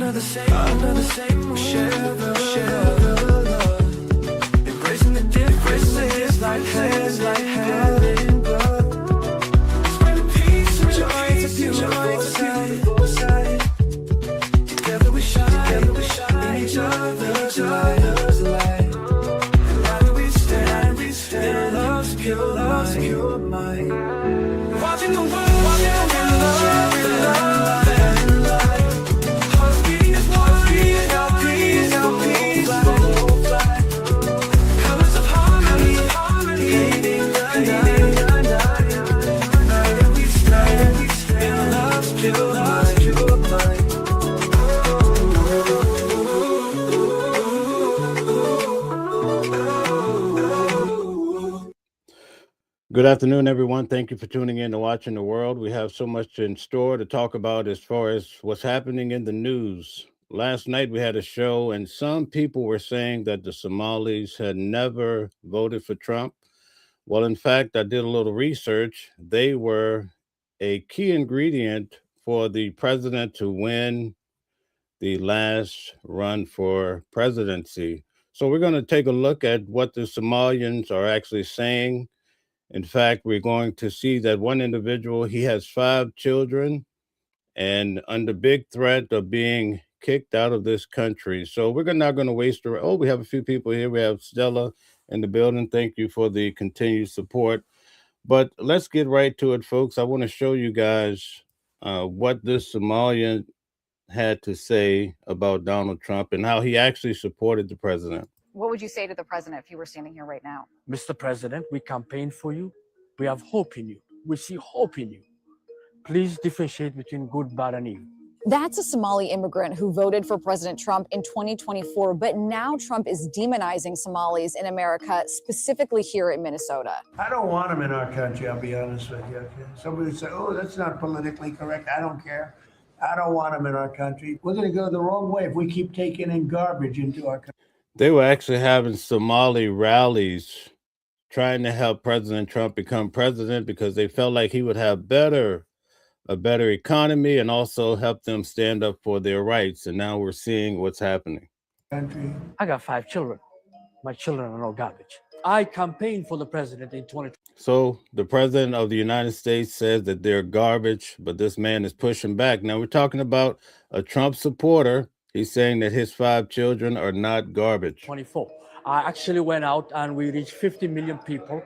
under the same, we share the love. Embracing the differences like having blood. Spreading peace and joy, it's a beautiful sight. Together we shine in each other's light. Together we stand in love's pure might. Watching the world, walking in love and light. Heartbeat is one, our peace will fly. Colors of harmony, painting the night. And we stand in love's pure might. Good afternoon, everyone. Thank you for tuning in to Watching the World. We have so much in store to talk about as far as what's happening in the news. Last night we had a show, and some people were saying that the Somalis had never voted for Trump. Well, in fact, I did a little research. They were a key ingredient for the president to win the last run for presidency. So we're going to take a look at what the Somalians are actually saying. In fact, we're going to see that one individual, he has 5 children and under big threat of being kicked out of this country. So we're not going to waste we have a few people here. We have Stella in the building. Thank you for the continued support. But let's get right to it, folks. I want to show you guys what this Somalian had to say about Donald Trump and how he actually supported the president. What would you say to the president if you were standing here right now? Mr. President, we campaign for you. We have hope in you. We see hope in you. Please differentiate between good, bad, and evil. That's a Somali immigrant who voted for President Trump in 2024, but now Trump is demonizing Somalis in America, specifically here in Minnesota. I don't want them in our country, I'll be honest with you. Somebody would say, oh, that's not politically correct. I don't care. I don't want them in our country. We're going to go the wrong way if we keep taking in garbage into our country. They were actually having Somali rallies trying to help President Trump become president because they felt like he would have a better economy and also help them stand up for their rights. And now we're seeing what's happening. I got 5 children. My children are no garbage. I campaigned for the president in 2020. So the president of the United States says that they're garbage, but this man is pushing back. Now we're talking about a Trump supporter. He's saying that his 5 children are not garbage. 24. I actually went out and we reached 50 million people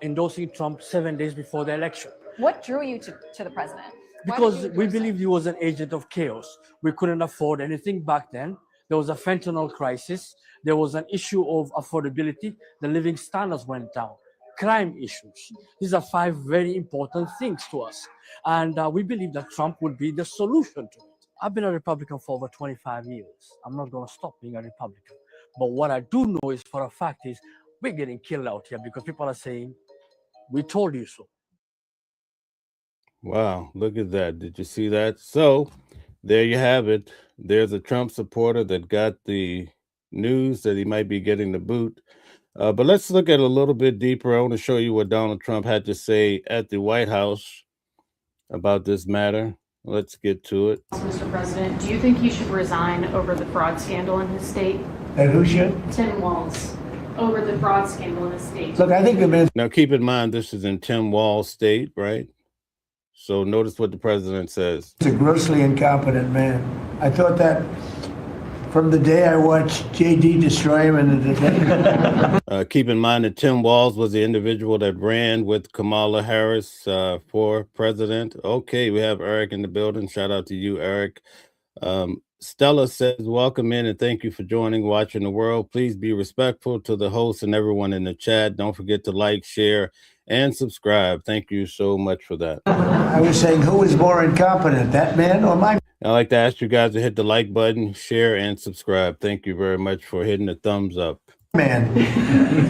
endorsing Trump 7 days before the election. What drew you to the president? Because we believed he was an agent of chaos. We couldn't afford anything back then. There was a fentanyl crisis. There was an issue of affordability. The living standards went down. Crime issues. These are 5 very important things to us. And we believe that Trump would be the solution to it. I've been a Republican for over 25 years. I'm not going to stop being a Republican. But what I do know is for a fact is we're getting killed out here because people are saying, we told you so. Wow, look at that. Did you see that? So there you have it. There's a Trump supporter that got the news that he might be getting the boot. But let's look at it a little bit deeper. I want to show you what Donald Trump had to say at the White House about this matter. Let's get to it. Mr. President, do you think he should resign over the fraud scandal in his state? And who should? Tim Walz, over the fraud scandal in his state. Look, I think the man. Now, keep in mind, this is in Tim Walz's state, right? So notice what the president says. He's a grossly incompetent man. I thought that from the day I watched JD destroy him and the day. Keep in mind that Tim Walz was the individual that ran with Kamala Harris for president. Okay, we have Eric in the building. Shout out to you, Eric. Stella says, welcome in and thank you for joining Watching the World. Please be respectful to the host and everyone in the chat. Don't forget to like, share, and subscribe. Thank you so much for that. I was saying, who is more incompetent, that man or my? I'd like to ask you guys to hit the like button, share, and subscribe. Thank you very much for hitting the thumbs up. Man.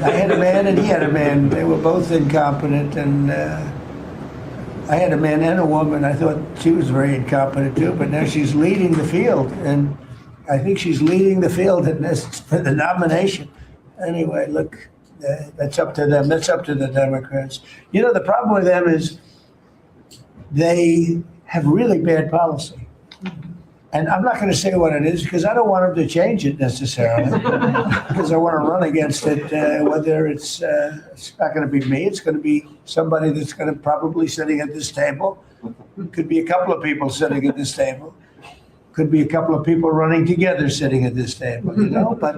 I had a man and he had a man. They were both incompetent, and I had a man and a woman. I thought she was very incompetent too, but now she's leading the field, and I think she's leading the field in this for the nomination. Anyway, look, that's up to them. That's up to the Democrats. You know, the problem with them is they have really bad policy. And I'm not going to say what it is because I don't want him to change it necessarily because I want to run against it. Whether it's not going to be me, it's going to be somebody that's going to probably sitting at this table. Could be a couple of people sitting at this table. Could be a couple of people running together sitting at this table, you know. But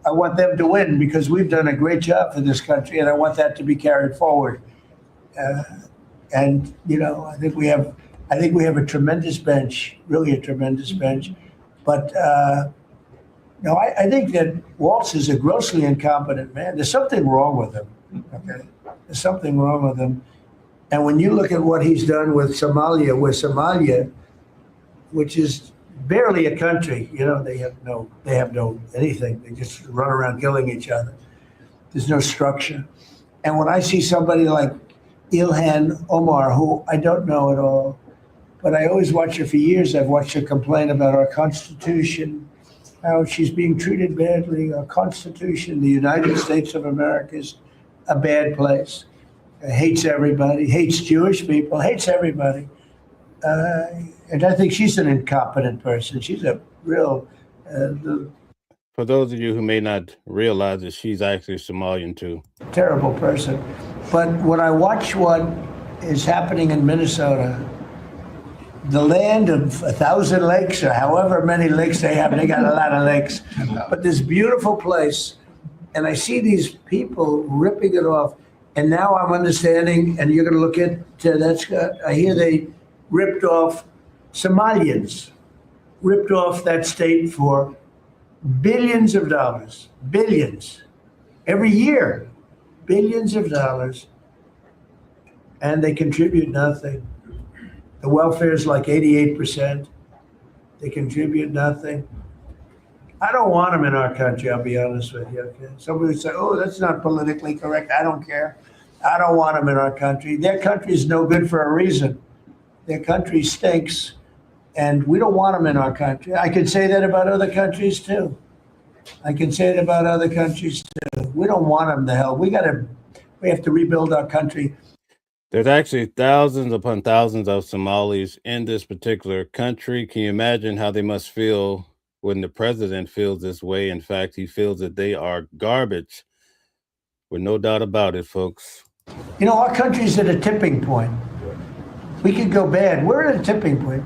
I want them to win because we've done a great job for this country, and I want that to be carried forward. And you know, I think we have a tremendous bench, really a tremendous bench. But no, I think that Waltz is a grossly incompetent man. There's something wrong with him. Okay, there's something wrong with him. And when you look at what he's done with Somalia, which is barely a country, you know, they have no anything. They just run around killing each other. There's no structure. And when I see somebody like Ilhan Omar, who I don't know at all, but I always watch her for years. I've watched her complain about our Constitution, how she's being treated badly. Our Constitution, the United States of America, is a bad place. Hates everybody, hates Jewish people, hates everybody. And I think she's an incompetent person. She's a real... For those of you who may not realize it, she's actually Somalian too. Terrible person. But when I watch what is happening in Minnesota, the land of 1,000 lakes or however many lakes they have, they got a lot of lakes, but this beautiful place, and I see these people ripping it off, and now I'm understanding, and you're going to look at, I hear they ripped off Somalians, ripped off that state for billions of dollars, billions, every year, billions of dollars, and they contribute nothing. The welfare is like 88%. They contribute nothing. I don't want them in our country, I'll be honest with you. Okay? Somebody would say, oh, that's not politically correct. I don't care. I don't want them in our country. Their country is no good for a reason. Their country stinks, and we don't want them in our country. I can say that about other countries too. I can say it about other countries too. We don't want them to hell. We have to rebuild our country. There's actually thousands upon thousands of Somalis in this particular country. Can you imagine how they must feel when the president feels this way? In fact, he feels that they are garbage, with no doubt about it, folks. You know, our country's at a tipping point. We could go bad. We're at a tipping point.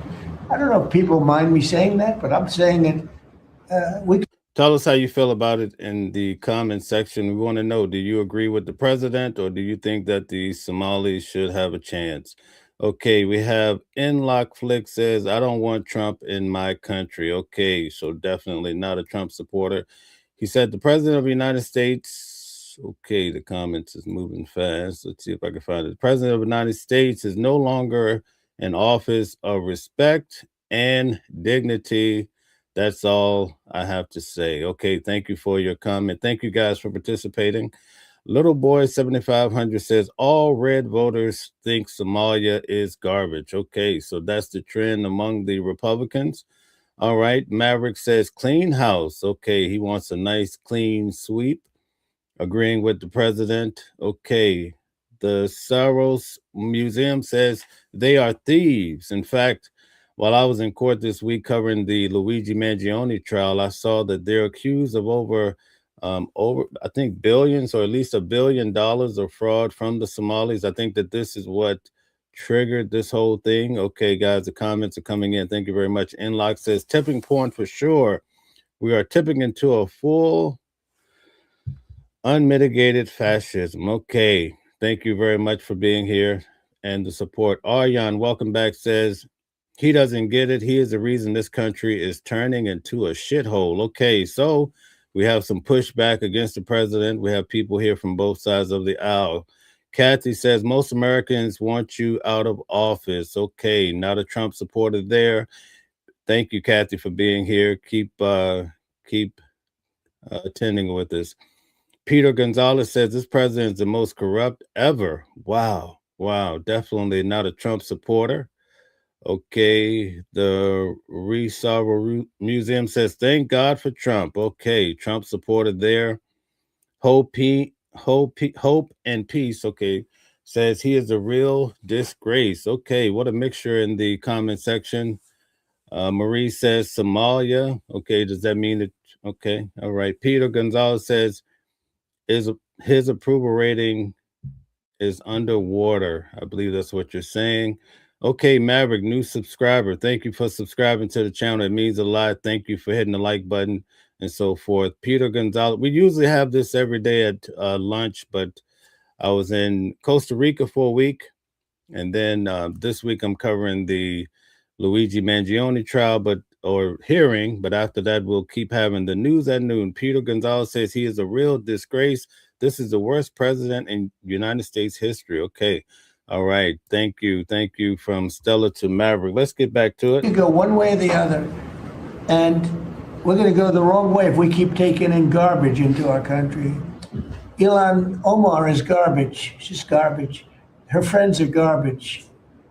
I don't know if people mind me saying that, but I'm saying it. Tell us how you feel about it in the comment section. We want to know, do you agree with the president, or do you think that the Somalis should have a chance? Okay, we have Inlock Flick says, I don't want Trump in my country. Okay, so definitely not a Trump supporter. He said, the president of the United States, okay, the comments is moving fast. Let's see if I can find it. The president of the United States is no longer an office of respect and dignity. That's all I have to say. Okay, thank you for your comment. Thank you guys for participating. Little Boy 7500 says, all red voters think Somalia is garbage. Okay, so that's the trend among the Republicans. All right, Maverick says, clean house. Okay, he wants a nice clean sweep. Agreeing with the president. Okay, the Soros Museum says they are thieves. In fact, while I was in court this week covering the Luigi Mangione trial, I saw that they're accused of over I think billions, or at least $1 billion of fraud from the Somalis. I think that this is what triggered this whole thing. Okay, guys, the comments are coming in. Thank you very much. Inlock says, tipping point for sure. We are tipping into a full unmitigated fascism. Okay, thank you very much for being here and the support. Aryan, welcome back, says, he doesn't get it. He is the reason this country is turning into a shithole. Okay, so we have some pushback against the president. We have people here from both sides of the aisle. Kathy says, most Americans want you out of office. Okay, not a Trump supporter there. Thank you, Kathy, for being here. Keep attending with us. Peter Gonzalez says, this president is the most corrupt ever. Wow, definitely not a Trump supporter. Okay, the Resawa Museum says, thank God for Trump. Okay, Trump supported there. Hope and peace. Okay, says he is a real disgrace. Okay, what a mixture in the comment section. Marie says Somalia. Okay, does that mean that? Okay, all right. Peter Gonzalez says his approval rating is underwater. I believe that's what you're saying. Okay, Maverick, new subscriber. Thank you for subscribing to the channel. It means a lot. Thank you for hitting the like button and so forth. Peter Gonzalez. We usually have this every day at lunch, but I was in Costa Rica for a week. And then this week I'm covering the Luigi Mangione trial, or hearing, but after that we'll keep having the news at noon. Peter Gonzalez says he is a real disgrace. This is the worst president in United States history. Okay. All right. Thank you. Thank you from Stella to Maverick. Let's get back to it. You go one way or the other, and we're going to go the wrong way if we keep taking in garbage into our country. Ilhan Omar is garbage. She's garbage. Her friends are garbage.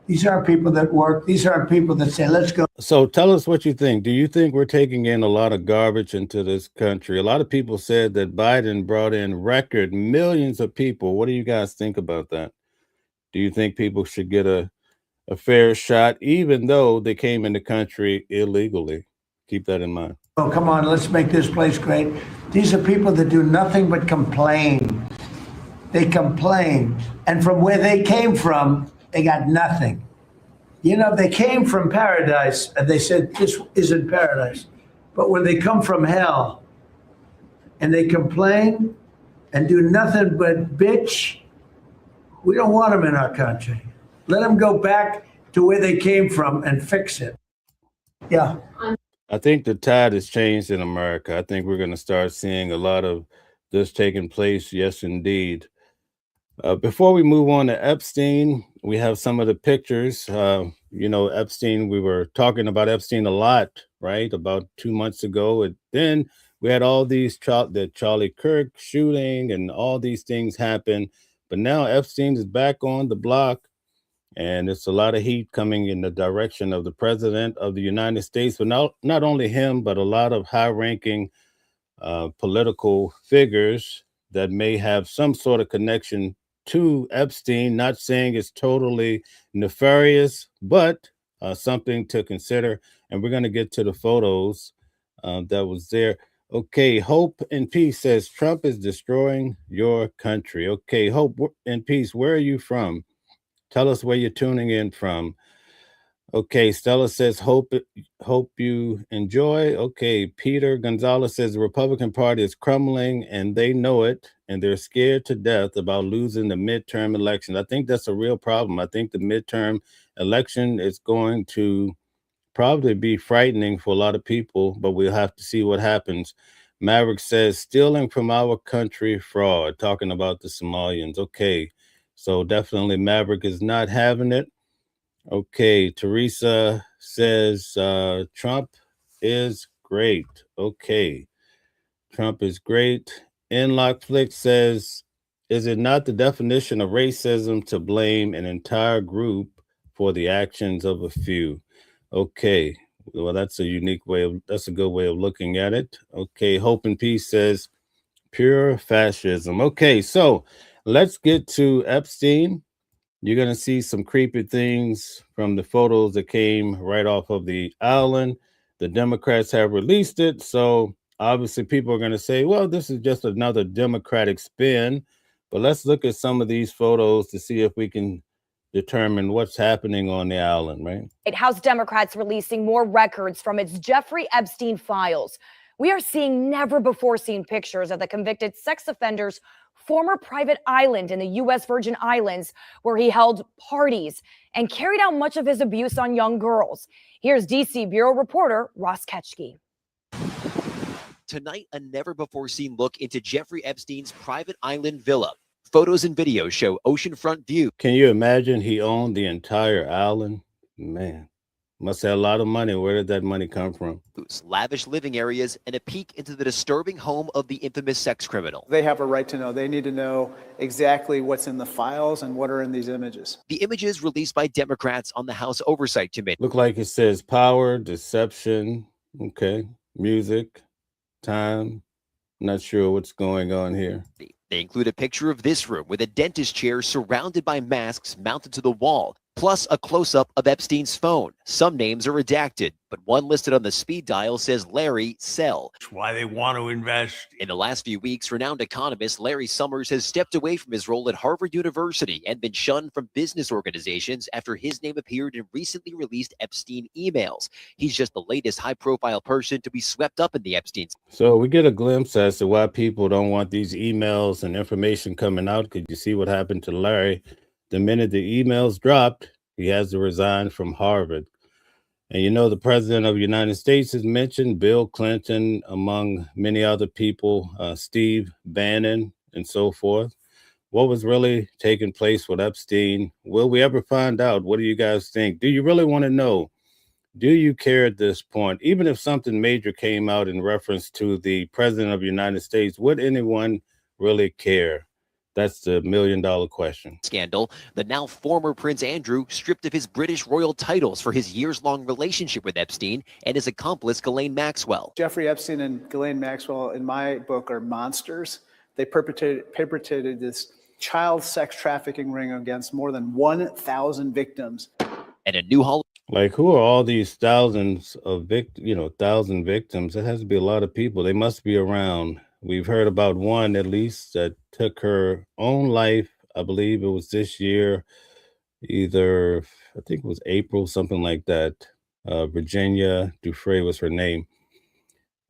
These aren't people that work. These aren't people that say, let's go. So tell us what you think. Do you think we're taking in a lot of garbage into this country? A lot of people said that Biden brought in record millions of people. What do you guys think about that? Do you think people should get a fair shot, even though they came in the country illegally? Keep that in mind. Oh, come on, let's make this place great. These are people that do nothing but complain. They complain. And from where they came from, they got nothing. You know, they came from paradise and they said, this isn't paradise. But when they come from hell and they complain and do nothing but bitch, we don't want them in our country. Let them go back to where they came from and fix it. Yeah. I think the tide has changed in America. I think we're going to start seeing a lot of this taking place. Yes, indeed. Before we move on to Epstein, we have some of the pictures. You know, Epstein, we were talking about Epstein a lot, right? About 2 months ago. And then we had all these, the Charlie Kirk shooting and all these things happen. But now Epstein is back on the block. And it's a lot of heat coming in the direction of the president of the United States. But not only him, but a lot of high-ranking political figures that may have some sort of connection to Epstein. Not saying it's totally nefarious, but something to consider. And we're going to get to the photos that was there. Okay, Hope and Peace says Trump is destroying your country. Okay, Hope and Peace, where are you from? Tell us where you're tuning in from. Okay, Stella says, hope you enjoy. Okay, Peter Gonzalez says the Republican Party is crumbling and they know it, and they're scared to death about losing the midterm election. I think that's a real problem. I think the midterm election is going to probably be frightening for a lot of people, but we'll have to see what happens. Maverick says, stealing from our country, fraud, talking about the Somalians. Okay, so definitely Maverick is not having it. Okay, Teresa says Trump is great. Okay, Trump is great. Inlockflick says, is it not the definition of racism to blame an entire group for the actions of a few? Okay, well, that's a unique way of, that's a good way of looking at it. Okay, Hope and Peace says pure fascism. Okay, so let's get to Epstein. You're going to see some creepy things from the photos that came right off of the island. The Democrats have released it. So obviously people are going to say, well, this is just another Democratic spin. But let's look at some of these photos to see if we can determine what's happening on the island, right? House Democrats releasing more records from its Jeffrey Epstein files. We are seeing never before seen pictures of the convicted sex offender's former private island in the U.S. Virgin Islands, where he held parties and carried out much of his abuse on young girls. Here's D.C. Bureau reporter Ross Ketchke. Tonight, a never-before-seen look into Jeffrey Epstein's private island villa. Photos and videos show oceanfront view. Can you imagine he owned the entire island? Man, must have a lot of money. Where did that money come from? Lavish living areas and a peek into the disturbing home of the infamous sex criminal. They have a right to know. They need to know exactly what's in the files and what are in these images. The images released by Democrats on the House Oversight Committee. Look like it says power, deception, okay, music, time. Not sure what's going on here. They include a picture of this room with a dentist chair surrounded by masks mounted to the wall. plus a close-up of Epstein's phone. Some names are redacted, but one listed on the speed dial says Larry Sell. That's why they want to invest. In the last few weeks, renowned economist Larry Summers has stepped away from his role at Harvard University and been shunned from business organizations after his name appeared in recently released Epstein emails. He's just the latest high-profile person to be swept up in the Epstein. So we get a glimpse as to why people don't want these emails and information coming out. Could you see what happened to Larry? The minute the emails dropped, he has to resign from Harvard. And you know, the president of the United States has mentioned Bill Clinton, among many other people, Steve Bannon, and so forth. What was really taking place with Epstein? Will we ever find out? What do you guys think? Do you really want to know? Do you care at this point? Even if something major came out in reference to the president of the United States, would anyone really care? That's the million-dollar question. Scandal. The now former Prince Andrew stripped of his British royal titles for his years-long relationship with Epstein and his accomplice Ghislaine Maxwell. Jeffrey Epstein and Ghislaine Maxwell, in my book, are monsters. They perpetrated this child sex trafficking ring against more than 1,000 victims. And a new Hollywood. Like, who are all these thousands of thousand victims? It has to be a lot of people. They must be around. We've heard about one, at least, that took her own life. I believe it was this year, I think it was April, something like that. Virginia Dufresne was her name.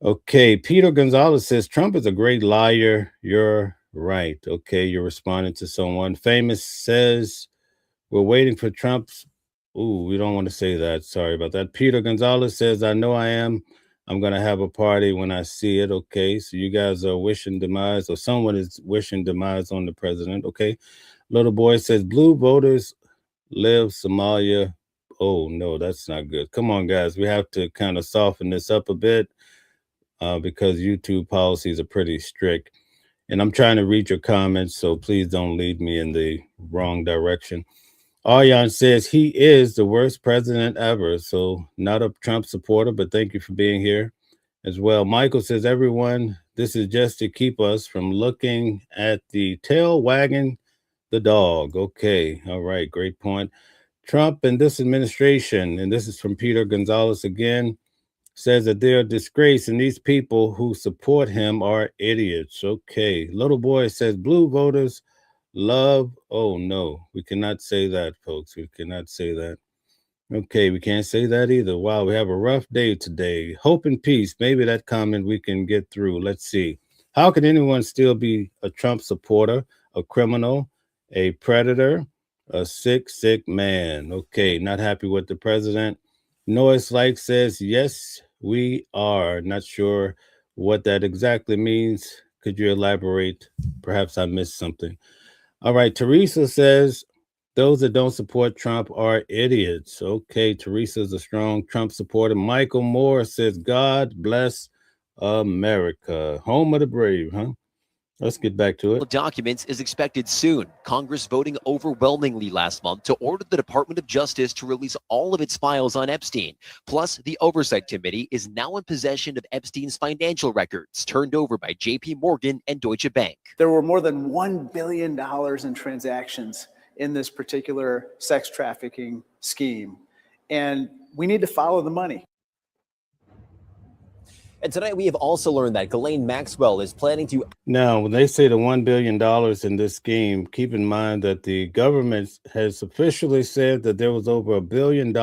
Okay, Peter Gonzalez says, Trump is a great liar. You're right. Okay, you're responding to someone. Famous says, we're waiting for Trump's. Ooh, we don't want to say that. Sorry about that. Peter Gonzalez says, I know I am. I'm going to have a party when I see it. Okay, so you guys are wishing demise, or someone is wishing demise on the president. Okay, little boy says, blue voters live Somalia. Oh, no, that's not good. Come on, guys. We have to kind of soften this up a bit because YouTube policies are pretty strict. And I'm trying to read your comments, so please don't lead me in the wrong direction. Aryan says he is the worst president ever. So not a Trump supporter, but thank you for being here as well. Michael says, everyone, this is just to keep us from looking at the tail wagging the dog. Okay. All right. Great point. Trump and this administration, and this is from Peter Gonzalez again, says that they're a disgrace and these people who support him are idiots. Okay. Little boy says blue voters love. Oh, no, we cannot say that, folks. We cannot say that. Okay, we can't say that either. Wow, we have a rough day today. Hope and peace. Maybe that comment we can get through. Let's see. How can anyone still be a Trump supporter, a criminal, a predator, a sick man? Okay, not happy with the president. Noise Like says, yes, we are. Not sure what that exactly means. Could you elaborate? Perhaps I missed something. All right, Teresa says, those that don't support Trump are idiots. Okay, Teresa's a strong Trump supporter. Michael Moore says, God bless America. Home of the brave, huh? Let's get back to it. Documents is expected soon. Congress voting overwhelmingly last month to order the Department of Justice to release all of its files on Epstein. Plus, the Oversight Committee is now in possession of Epstein's financial records turned over by JP Morgan and Deutsche Bank. There were more than $1 billion in transactions in this particular sex trafficking scheme. And we need to follow the money. And tonight we have also learned that Ghislaine Maxwell is planning to. Now, when they say the $1 billion in this scheme, keep in mind that the government has officially said that there was over $1 billion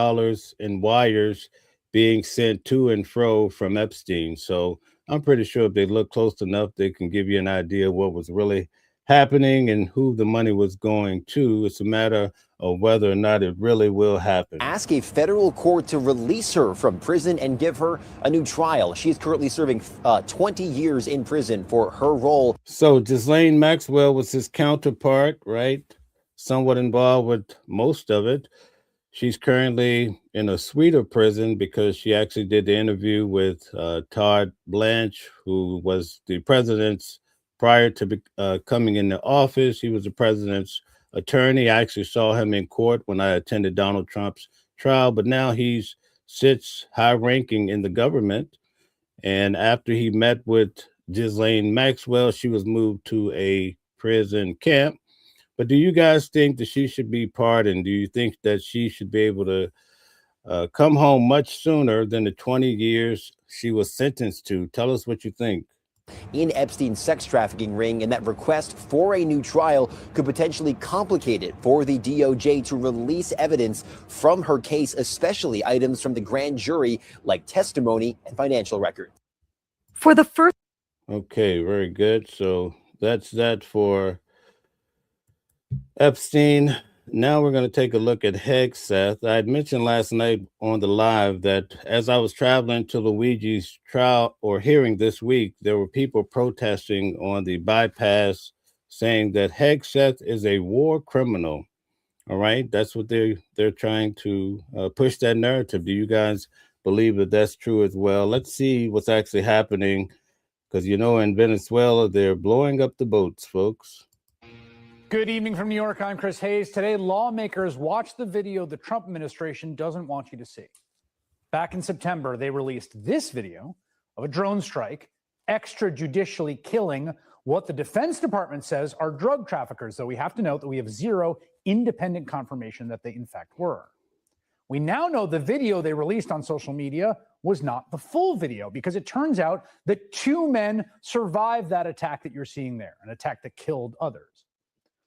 in wires being sent to and fro from Epstein. So I'm pretty sure if they look close enough, they can give you an idea of what was really happening and who the money was going to. It's a matter of whether or not it really will happen. Ask a federal court to release her from prison and give her a new trial. She is currently serving 20 years in prison for her role. So Ghislaine Maxwell was his counterpart, right? Somewhat involved with most of it. She's currently in a sweeter prison because she actually did the interview with Todd Blanche, who was the president's, prior to coming into office, he was the president's attorney. I actually saw him in court when I attended Donald Trump's trial, but now he sits high ranking in the government. And after he met with Ghislaine Maxwell, she was moved to a prison camp. But do you guys think that she should be pardoned? Do you think that she should be able to come home much sooner than the 20 years she was sentenced to? Tell us what you think. In Epstein's sex trafficking ring, and that request for a new trial could potentially complicate it for the DOJ to release evidence from her case, especially items from the grand jury like testimony and financial records. For the first Okay, very good. So that's that for Epstein. Now we're going to take a look at Seth. I had mentioned last night on the live that as I was traveling to Luigi's trial or hearing this week, there were people protesting on the bypass saying that Seth is a war criminal. All right, that's what they're trying to push that narrative. Do you guys believe that that's true as well? Let's see what's actually happening, because you know in Venezuela they're blowing up the boats, folks. Good evening from New York. I'm Chris Hayes. Today, lawmakers watched the video the Trump administration doesn't want you to see. Back in September, they released this video of a drone strike extrajudicially killing what the Defense Department says are drug traffickers, though we have to note that we have zero independent confirmation that they in fact were. We now know the video they released on social media was not the full video, because it turns out that 2 men survived that attack that you're seeing there, an attack that killed others.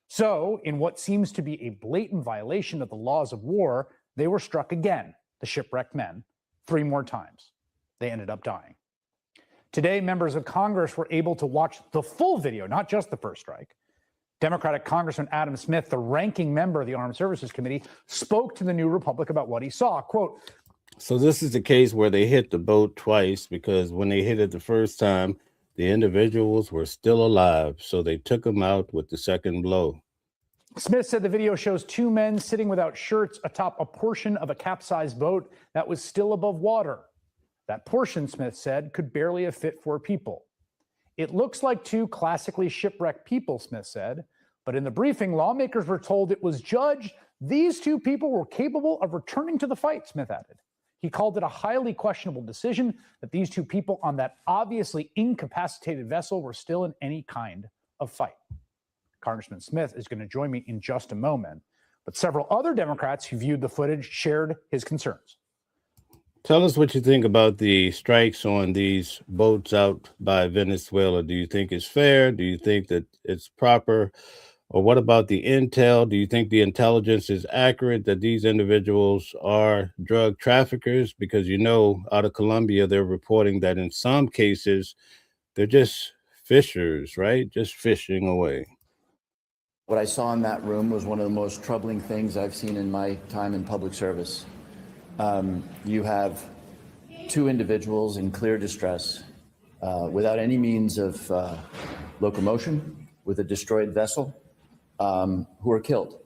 So, in what seems to be a blatant violation of the laws of war, they were struck again, the shipwrecked men, 3 more times. They ended up dying. Today, members of Congress were able to watch the full video, not just the first strike. Democratic Congressman Adam Smith, the ranking member of the Armed Services Committee, spoke to the New Republic about what he saw. Quote, so this is the case where they hit the boat twice, because when they hit it the first time, the individuals were still alive, so they took them out with the second blow. Smith said the video shows 2 men sitting without shirts atop a portion of a capsized boat that was still above water. That portion, Smith said, could barely have fit 4 people. It looks like 2 classically shipwrecked people, Smith said, but in the briefing, lawmakers were told it was judged these 2 people were capable of returning to the fight, Smith added. He called it a highly questionable decision that these 2 people on that obviously incapacitated vessel were still in any kind of fight. Congressman Smith is going to join me in just a moment, but several other Democrats who viewed the footage shared his concerns. Tell us what you think about the strikes on these boats out by Venezuela. Do you think it's fair? Do you think that it's proper? Or what about the intel? Do you think the intelligence is accurate that these individuals are drug traffickers? Because, you know, out of Colombia, they're reporting that in some cases, they're just fishers, right? Just fishing away. What I saw in that room was one of the most troubling things I've seen in my time in public service. You have 2 individuals in clear distress, without any means of locomotion, with a destroyed vessel, who are killed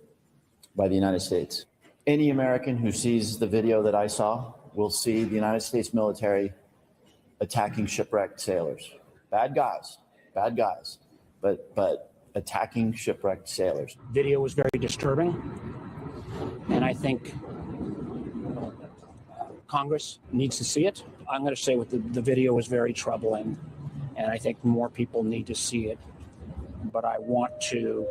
by the United States. Any American who sees the video that I saw will see the United States military attacking shipwrecked sailors. Bad guys, but attacking shipwrecked sailors. Video was very disturbing, and I think Congress needs to see it. I'm going to say what the video was very troubling, and I think more people need to see it. But I want to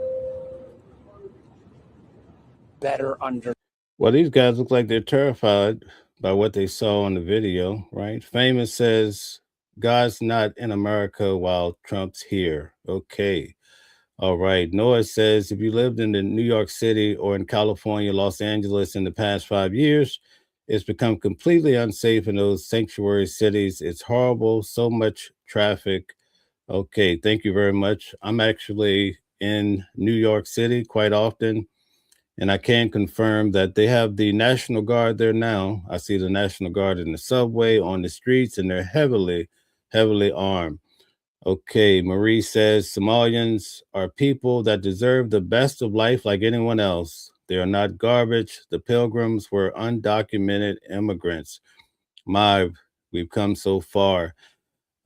better under. Well, these guys look like they're terrified by what they saw on the video, right? Famous says, God's not in America while Trump's here. Okay. All right. Noah says, if you lived in the New York City or in California, Los Angeles in the past 5 years, it's become completely unsafe in those sanctuary cities. It's horrible. So much traffic. Okay. Thank you very much. I'm actually in New York City quite often, and I can confirm that they have the National Guard there now. I see the National Guard in the subway, on the streets, and they're heavily, heavily armed. Okay, Marie says, Somalians are people that deserve the best of life like anyone else. They are not garbage. The pilgrims were undocumented immigrants. We've come so far.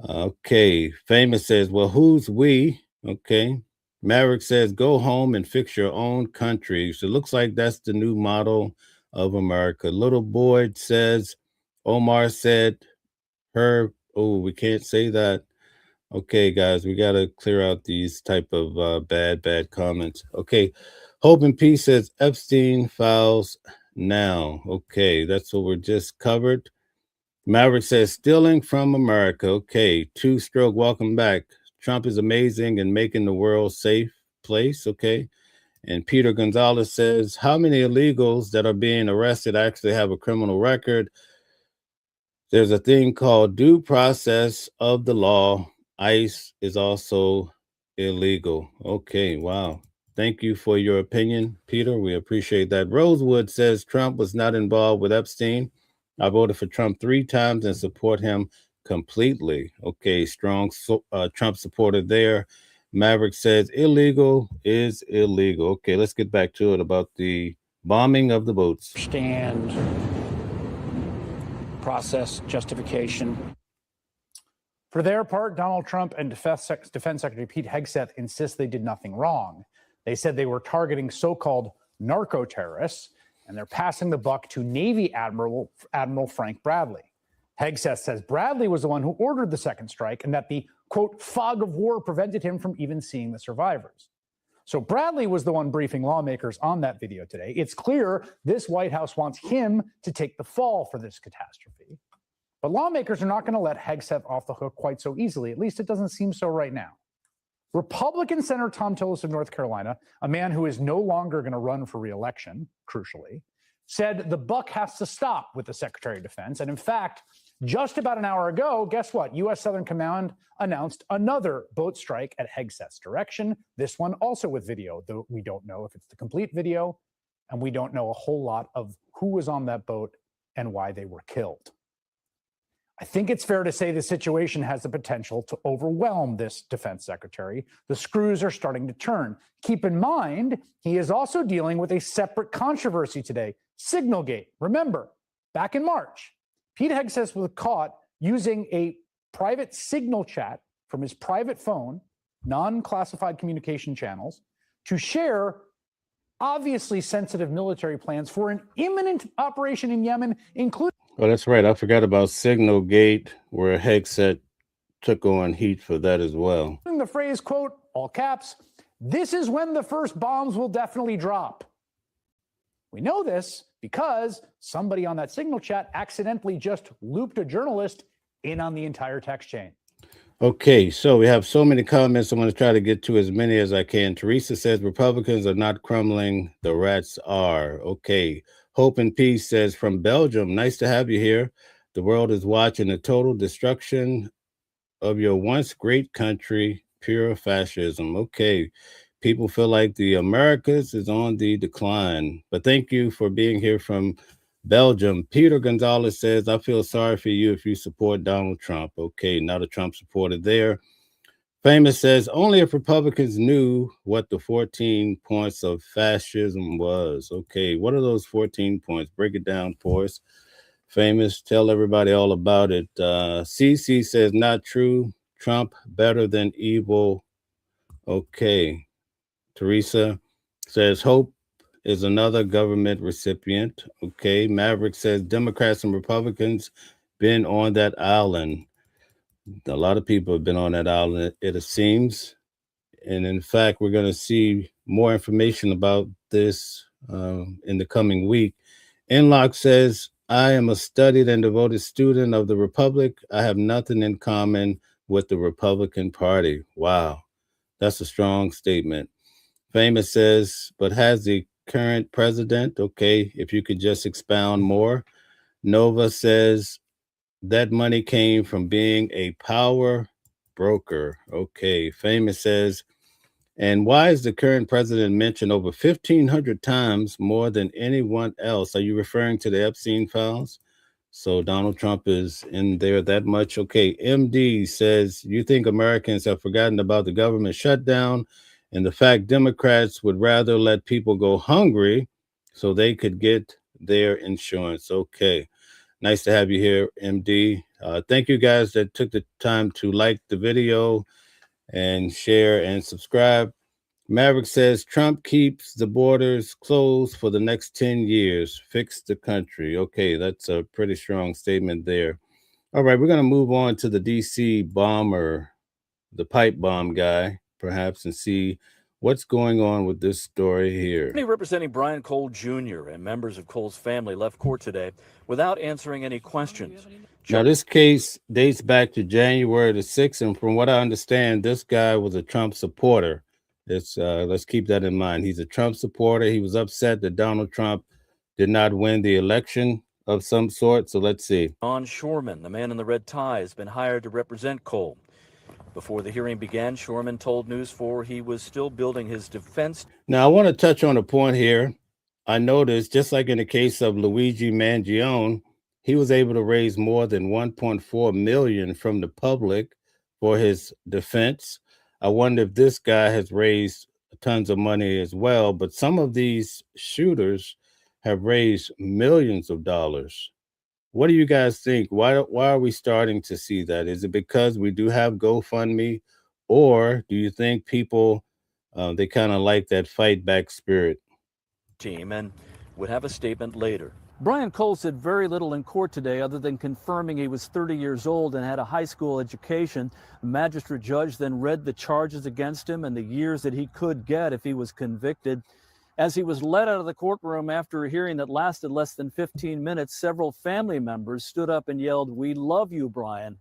Okay, Famous says, well, who's we? Okay. Maverick says, go home and fix your own country. So it looks like that's the new model of America. Little Boyd says, Omar said, we can't say that. Okay, guys, we got to clear out these type of bad comments. Okay, Hope and Peace says Epstein files now. Okay, that's what we're just covered. Maverick says stealing from America. Okay, Two Stroke, welcome back. Trump is amazing and making the world safe place. Okay. And Peter Gonzalez says, how many illegals that are being arrested actually have a criminal record? There's a thing called due process of the law. ICE is also illegal. Okay, wow. Thank you for your opinion, Peter. We appreciate that. Rosewood says Trump was not involved with Epstein. I voted for Trump 3 times and support him completely. Okay, strong Trump supporter there. Maverick says illegal is illegal. Okay, let's get back to it about the bombing of the boats. Stand, process, justification. For their part, Donald Trump and Defense Secretary Pete Hegseth insist they did nothing wrong. They said they were targeting so-called narco-terrorists, and they're passing the buck to Navy Admiral Frank Bradley. Hegseth says Bradley was the one who ordered the second strike and that the, quote, fog of war prevented him from even seeing the survivors. So Bradley was the one briefing lawmakers on that video today. It's clear this White House wants him to take the fall for this catastrophe. But lawmakers are not going to let Hegseth off the hook quite so easily. At least it doesn't seem so right now. Republican Senator Tom Tillis of North Carolina, a man who is no longer going to run for re-election, crucially, said the buck has to stop with the Secretary of Defense. And in fact, just about an hour ago, guess what? U.S. Southern Command announced another boat strike at Hegseth's direction, this one also with video, though we don't know if it's the complete video, and we don't know a whole lot of who was on that boat and why they were killed. I think it's fair to say the situation has the potential to overwhelm this defense secretary. The screws are starting to turn. Keep in mind, he is also dealing with a separate controversy today, Signalgate. Remember, back in March, Pete Hegseth was caught using a private signal chat from his private phone, non-classified communication channels, to share obviously sensitive military plans for an imminent operation in Yemen, including... Oh, that's right. I forgot about Signalgate, where Hegseth took on heat for that as well. The phrase, quote, all caps, this is when the first bombs will definitely drop. We know this because somebody on that signal chat accidentally just looped a journalist in on the entire text chain. Okay, so we have so many comments. I'm going to try to get to as many as I can. Teresa says Republicans are not crumbling. The rats are. Okay. Hope and Peace says from Belgium, nice to have you here. The world is watching the total destruction of your once great country, pure fascism. Okay. People feel like the Americas is on the decline. But thank you for being here from Belgium. Peter Gonzalez says, I feel sorry for you if you support Donald Trump. Okay, not a Trump supporter there. Famous says, only if Republicans knew what the 14 points of fascism was. Okay, what are those 14 points? Break it down for us. Famous, tell everybody all about it. CC says, not true. Trump better than evil. Okay. Teresa says, hope is another government recipient. Okay. Maverick says, Democrats and Republicans been on that island. A lot of people have been on that island, it seems. And in fact, we're going to see more information about this in the coming week. Inlock says, I am a studied and devoted student of the Republic. I have nothing in common with the Republican Party. Wow, that's a strong statement. Famous says, but has the current president, okay, if you could just expound more. Nova says, that money came from being a power broker. Okay. Famous says, and why is the current president mentioned over 1,500 times more than anyone else? Are you referring to the Epstein files? So Donald Trump is in there that much. Okay. MD says, you think Americans have forgotten about the government shutdown and the fact Democrats would rather let people go hungry so they could get their insurance. Okay. Nice to have you here, MD. Thank you guys that took the time to like the video and share and subscribe. Maverick says Trump keeps the borders closed for the next 10 years. Fix the country. Okay, that's a pretty strong statement there. All right, we're going to move on to the DC bomber the pipe bomb guy, perhaps, and see what's going on with this story here. Attorney representing Brian Cole Jr. and members of Cole's family left court today without answering any questions. Now, this case dates back to January the 6th, and from what I understand, this guy was a Trump supporter. Let's keep that in mind. He's a Trump supporter. He was upset that Donald Trump did not win the election of some sort. So let's see. Don Shorman, the man in the red tie, has been hired to represent Cole. Before the hearing began, Shorman told News 4 he was still building his defense. Now, I want to touch on a point here. I noticed, just like in the case of Luigi Mangione, he was able to raise more than $1.4 million from the public for his defense. I wonder if this guy has raised tons of money as well, but some of these shooters have raised millions of dollars. What do you guys think? Why are we starting to see that? Is it because we do have GoFundMe, or do you think people, they kind of like that fight back spirit? Team and would have a statement later. Brian Cole said very little in court today other than confirming he was 30 years old and had a high school education. The magistrate judge then read the charges against him and the years that he could get if he was convicted. As he was led out of the courtroom after a hearing that lasted less than 15 minutes, several family members stood up and yelled, "We love you, Brian,"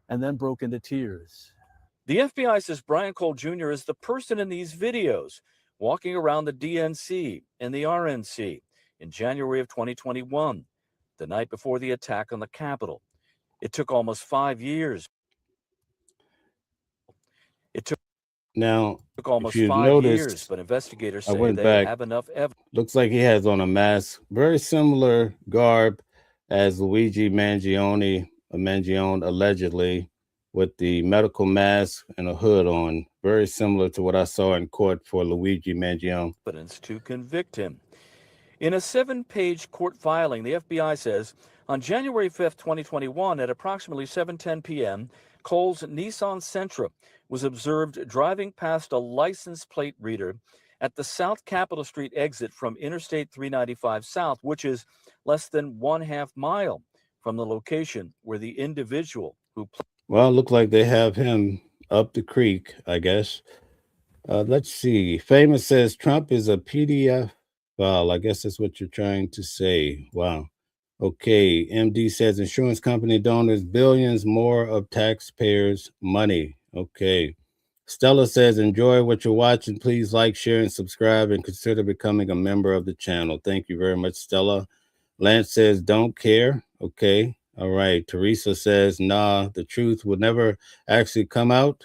and then broke into tears. The FBI says Brian Cole Jr. is the person in these videos walking around the DNC and the RNC in January of 2021, the night before the attack on the Capitol. It took almost 5 years. Now, Took almost if you 5 noticed, years, but investigators I say went they back. have enough evidence. Looks like he has on a mask, very similar garb as Luigi Mangione allegedly, with the medical mask and a hood on, very similar to what I saw in court for Luigi Mangione. Evidence to convict him. In a 7-page court filing, the FBI says on January 5th, 2021, at approximately 7:10 p.m., Cole's Nissan Sentra was observed driving past a license plate reader at the South Capitol Street exit from Interstate 395 South, which is less than 1/2 mile from the location where the individual who... Well, it looked like they have him up the creek, I guess. Let's see. Famous says Trump is a PDF. Well, I guess that's what you're trying to say. Wow. Okay. MD says insurance company donors billions more of taxpayers' money. Okay. Stella says enjoy what you're watching. Please like, share, and subscribe, and consider becoming a member of the channel. Thank you very much, Stella. Lance says don't care. Okay. All right. Teresa says, nah, the truth will never actually come out.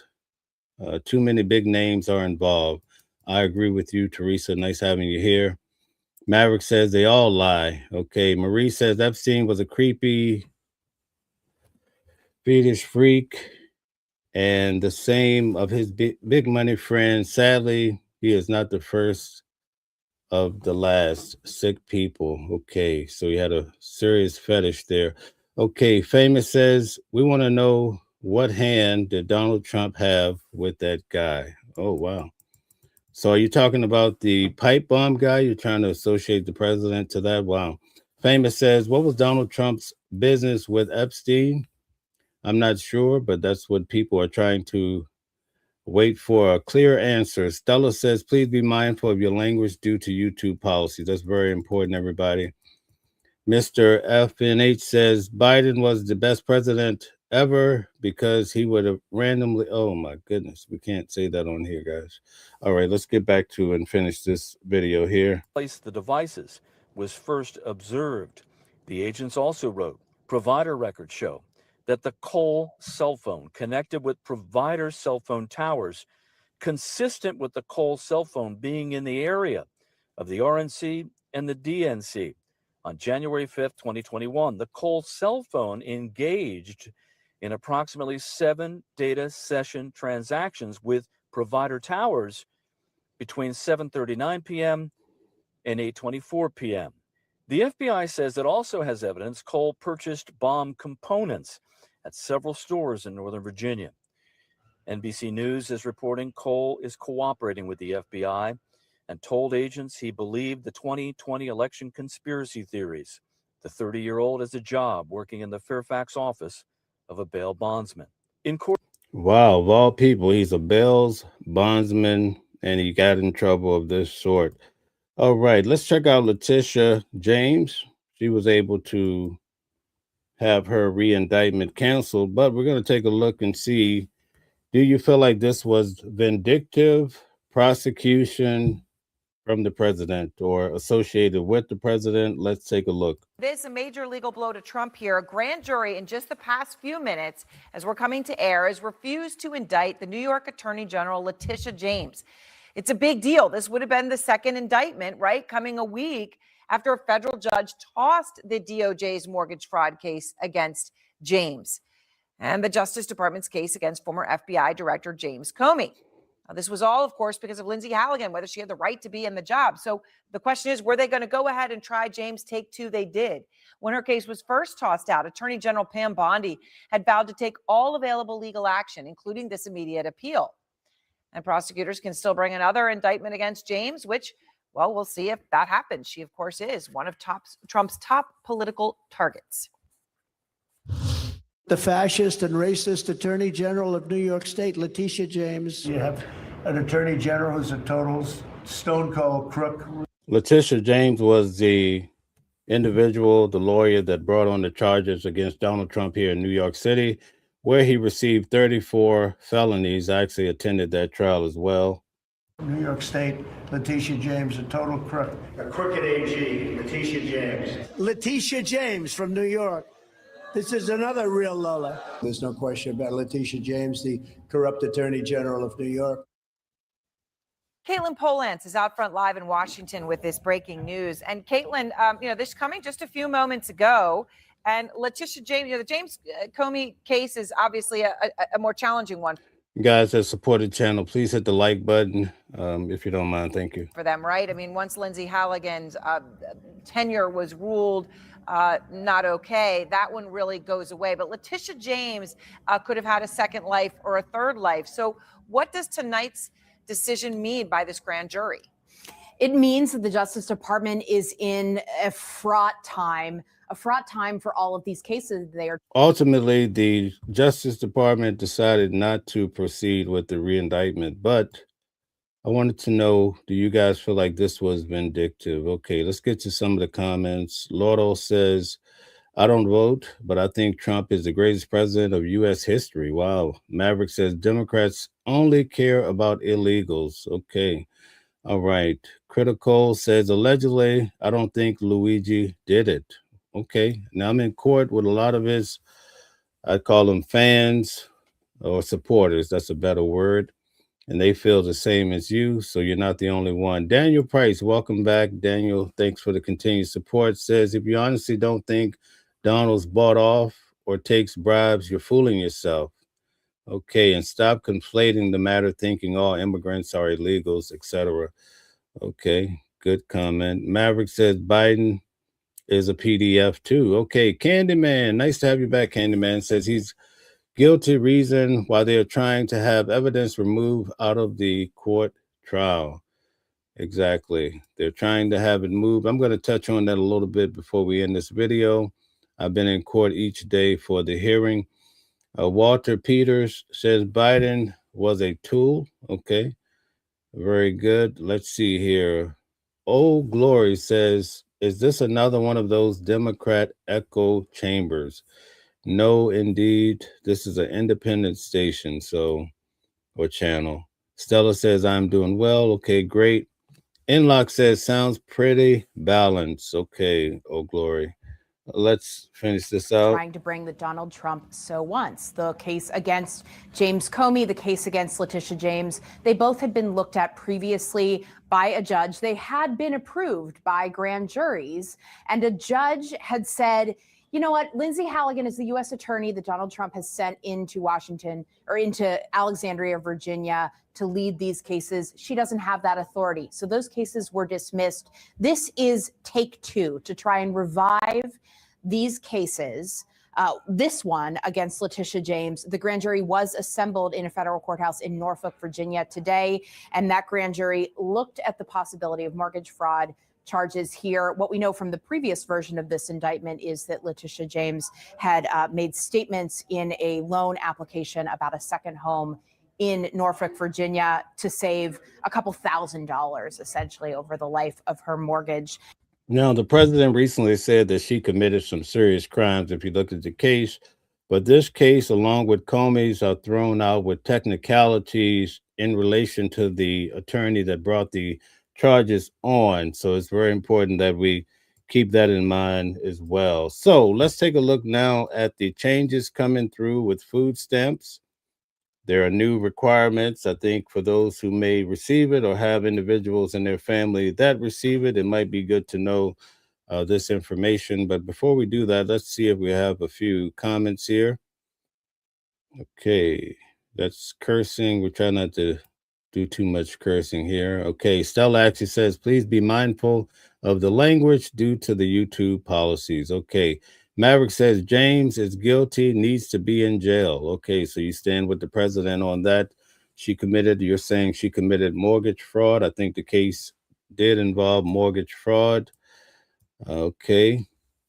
Too many big names are involved. I agree with you, Teresa. Nice having you here. Maverick says they all lie. Okay. Marie says Epstein was a creepy, fetish freak, and the same of his big money friends. Sadly, he is not the first of the last. Sick people. Okay. So he had a serious fetish there. Okay. Famous says we want to know what hand did Donald Trump have with that guy? Oh, wow. So are you talking about the pipe bomb guy? You're trying to associate the president to that? Wow. Famous says, what was Donald Trump's business with Epstein? I'm not sure, but that's what people are trying to wait for a clear answer. Stella says, please be mindful of your language due to YouTube policies. That's very important, everybody. Mr. FNH says, Biden was the best president ever because he would have randomly, oh my goodness, we can't say that on here, guys. All right, let's get back to and finish this video here. Place the devices was first observed. The agents also wrote, provider records show that the Cole cell phone connected with provider cell phone towers, consistent with the Cole cell phone being in the area of the RNC and the DNC. On January 5th, 2021, the Cole cell phone engaged in approximately 7 data session transactions with provider towers between 7:39 p.m. and 8:24 p.m. The FBI says it also has evidence Cole purchased bomb components at several stores in Northern Virginia. NBC News is reporting Cole is cooperating with the FBI and told agents he believed the 2020 election conspiracy theories. The 30-year-old has a job working in the Fairfax office of a bail bondsman. In court. Wow, of all people, he's a bail's bondsman, and he got in trouble of this sort. All right, let's check out Letitia James. She was able to have her re-indictment canceled, but we're going to take a look and see, do you feel like this was vindictive prosecution from the president or associated with the president? Let's take a look. It is a major legal blow to Trump here. A grand jury in just the past few minutes, as we're coming to air, has refused to indict the New York Attorney General Letitia James. It's a big deal. This would have been the second indictment, right? Coming a week after a federal judge tossed the DOJ's mortgage fraud case against James and the Justice Department's case against former FBI Director James Comey. Now, this was all, of course, because of Lindsay Halligan, whether she had the right to be in the job. So the question is, were they going to go ahead and try James take two? They did. When her case was first tossed out, Attorney General Pam Bondi had vowed to take all available legal action, including this immediate appeal. And prosecutors can still bring another indictment against James, which, well, we'll see if that happens. She, of course, is one of Trump's top political targets. The fascist and racist Attorney General of New York State, Letitia James. You have an Attorney General who's a total stone cold crook. Letitia James was the individual, the lawyer that brought on the charges against Donald Trump here in New York City, where he received 34 felonies. I actually attended that trial as well. New York State, Letitia James, a total crook. A crooked AG, Letitia James. Letitia James from New York. This is another real Lola. There's no question about Letitia James, the corrupt Attorney General of New York. Caitlin Polance is out front live in Washington with this breaking news. And Caitlin, this coming just a few moments ago. And Letitia James, the James Comey case is obviously a more challenging one. Guys that support the channel, please hit the like button if you don't mind. Thank you. For them, right? I mean, once Lindsay Halligan's tenure was ruled not okay, that one really goes away. But Letitia James could have had a second life or a third life. So what does tonight's decision mean by this grand jury? It means that the Justice Department is in a fraught time for all of these cases. Ultimately, the Justice Department decided not to proceed with the re-indictment, but I wanted to know, do you guys feel like this was vindictive? Okay, let's get to some of the comments. Lordo says, I don't vote, but I think Trump is the greatest president of U.S. history. Wow. Maverick says, Democrats only care about illegals. Okay. All right. Critical says, allegedly, I don't think Luigi did it. Okay. Now I'm in court with a lot of his, I call them fans or supporters. That's a better word. And they feel the same as you, so you're not the only one. Daniel Price, welcome back. Daniel, thanks for the continued support. Says, if you honestly don't think Donald's bought off or takes bribes, you're fooling yourself. Okay, and stop conflating the matter, thinking all immigrants are illegals, etc. Okay, good comment. Maverick says, Biden is a PDF too. Okay, Candyman, nice to have you back, Candyman. Says he's guilty reason why they are trying to have evidence removed out of the court trial. Exactly. They're trying to have it moved. I'm going to touch on that a little bit before we end this video. I've been in court each day for the hearing. Walter Peters says Biden was a tool. Okay. Very good. Let's see here. Oh, Glory says, is this another one of those Democrat echo chambers? No, indeed. This is an independent station, or channel. Stella says, I'm doing well. Okay, great. Inlock says, sounds pretty balanced. Okay, oh, Glory. Let's finish this out. Trying to bring the Donald Trump so once. The case against James Comey, the case against Letitia James, they both had been looked at previously by a judge. They had been approved by grand juries, and a judge had said, you know what, Lindsay Halligan is the U.S. attorney that Donald Trump has sent into Washington or into Alexandria, Virginia to lead these cases. She doesn't have that authority. So those cases were dismissed. This is take two to try and revive these cases. This one against Letitia James, the grand jury was assembled in a federal courthouse in Norfolk, Virginia today. And that grand jury looked at the possibility of mortgage fraud charges here. What we know from the previous version of this indictment is that Letitia James had made statements in a loan application about a second home in Norfolk, Virginia, to save a couple $1,000s essentially over the life of her mortgage. Now, the president recently said that she committed some serious crimes if you look at the case, but this case, along with Comey's, are thrown out with technicalities in relation to the attorney that brought the charges on. So it's very important that we keep that in mind as well. So let's take a look now at the changes coming through with food stamps. There are new requirements, I think, for those who may receive it or have individuals in their family that receive it. It might be good to know this information. But before we do that, let's see if we have a few comments here. Okay, that's cursing. We're trying not to do too much cursing here. Okay, Stella actually says, please be mindful of the language due to the YouTube policies. Okay. Maverick says James is guilty, needs to be in jail. Okay, so you stand with the president on that. You're saying she committed mortgage fraud. I think the case did involve mortgage fraud. Okay,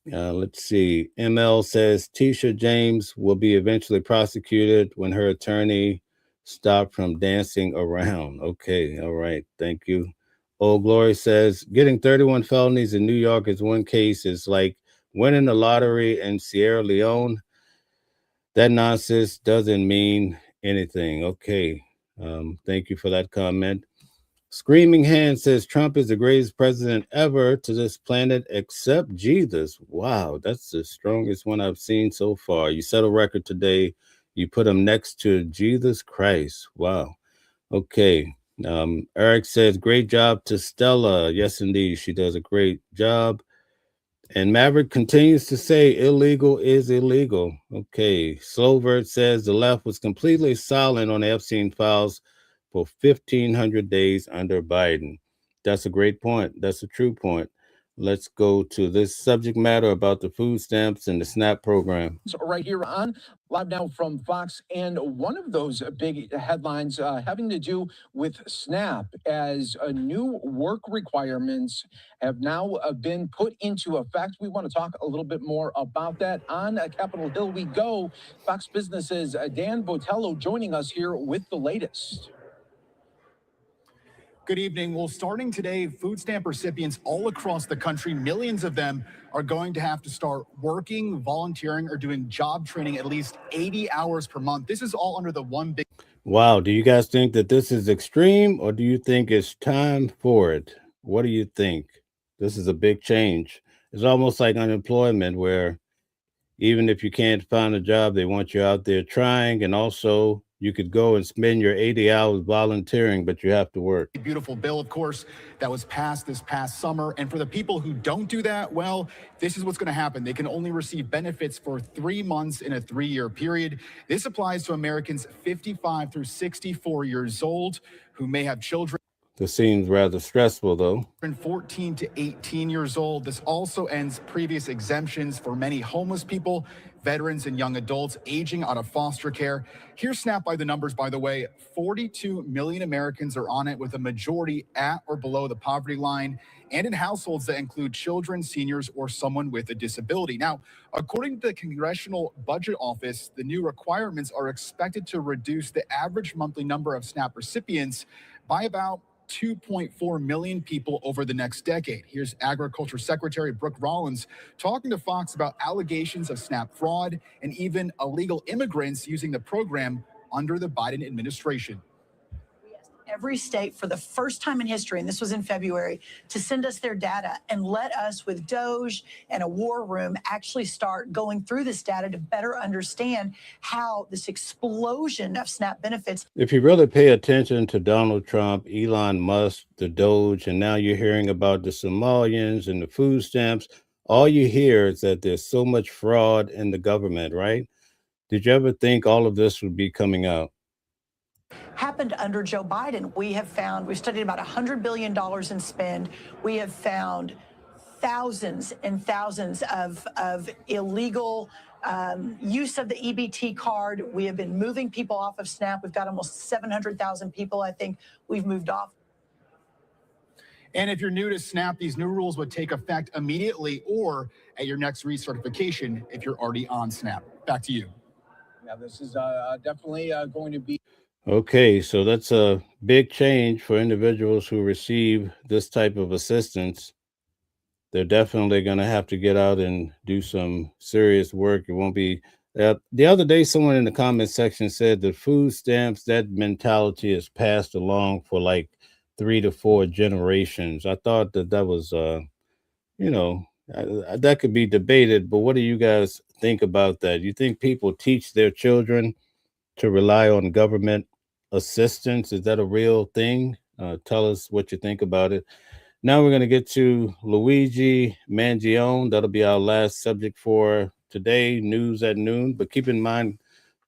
let's see. ML says Tisha James will be eventually prosecuted when her attorney stopped from dancing around. Okay, all right, thank you. Old Glory says getting 31 felonies in New York is one case is like winning the lottery in Sierra Leone. That nonsense doesn't mean anything. Okay. Thank you for that comment. Screaming Hand says Trump is the greatest president ever to this planet except Jesus. Wow, that's the strongest one I've seen so far. You set a record today. You put him next to Jesus Christ. Wow. Okay. Eric says great job to Stella. Yes, indeed. She does a great job. And Maverick continues to say illegal is illegal. Okay. Slovert says the left was completely silent on the Epstein files for 1,500 days under Biden. That's a great point. That's a true point. Let's go to this subject matter about the food stamps and the SNAP program. So right here on live now from Fox, and one of those big headlines having to do with SNAP, as new work requirements have now been put into effect. We want to talk a little bit more about that. On Capitol Hill we go. Fox Business's Dan Botello joining us here with the latest. Good evening. Well, starting today, food stamp recipients all across the country, millions of them, are going to have to start working, volunteering, or doing job training at least 80 hours per month. This is all under the one big... Wow. Do you guys think that this is extreme, or do you think it's time for it? What do you think? This is a big change. It's almost like unemployment, where even if you can't find a job, they want you out there trying, and also you could go and spend your 80 hours volunteering, but you have to work. Beautiful bill, of course, that was passed this past summer. And for the people who don't do that, well, this is what's going to happen. They can only receive benefits for 3 months in a 3-year period. This applies to Americans 55 through 64 years old who may have children. This seems rather stressful, though. 14 to 18 years old. This also ends previous exemptions for many homeless people, veterans, and young adults aging out of foster care. Here's SNAP by the numbers, by the way. 42 million Americans are on it, with a majority at or below the poverty line, and in households that include children, seniors, or someone with a disability. Now, according to the Congressional Budget Office, the new requirements are expected to reduce the average monthly number of SNAP recipients by about 2.4 million people over the next decade. Here's Agriculture Secretary Brooke Rollins talking to Fox about allegations of SNAP fraud and even illegal immigrants using the program under the Biden administration. Every state, for the first time in history, and this was in February, to send us their data and let us, with DOJ and a war room, actually start going through this data to better understand how this explosion of SNAP benefits. If you really pay attention to Donald Trump, Elon Musk, the DOJ, and now you're hearing about the Somalians and the food stamps, all you hear is that there's so much fraud in the government, right? Did you ever think all of this would be coming out? Happened under Joe Biden. We've studied about $100 billion in spend. We have found thousands and thousands of illegal use of the EBT card. We have been moving people off of SNAP. We've got almost 700,000 people, I think, we've moved off. And if you're new to SNAP, these new rules would take effect immediately or at your next recertification if you're already on SNAP. Back to you. Yeah, this is definitely going to be. Okay, so that's a big change for individuals who receive this type of assistance. They're definitely going to have to get out and do some serious work. It won't be. The other day, someone in the comment section said the food stamps, that mentality is passed along for like 3 to 4 generations. I thought that was, that could be debated, but what do you guys think about that? You think people teach their children to rely on government assistance? Is that a real thing? Tell us what you think about it. Now we're going to get to Luigi Mangione. That'll be our last subject for today, news at noon. But keep in mind,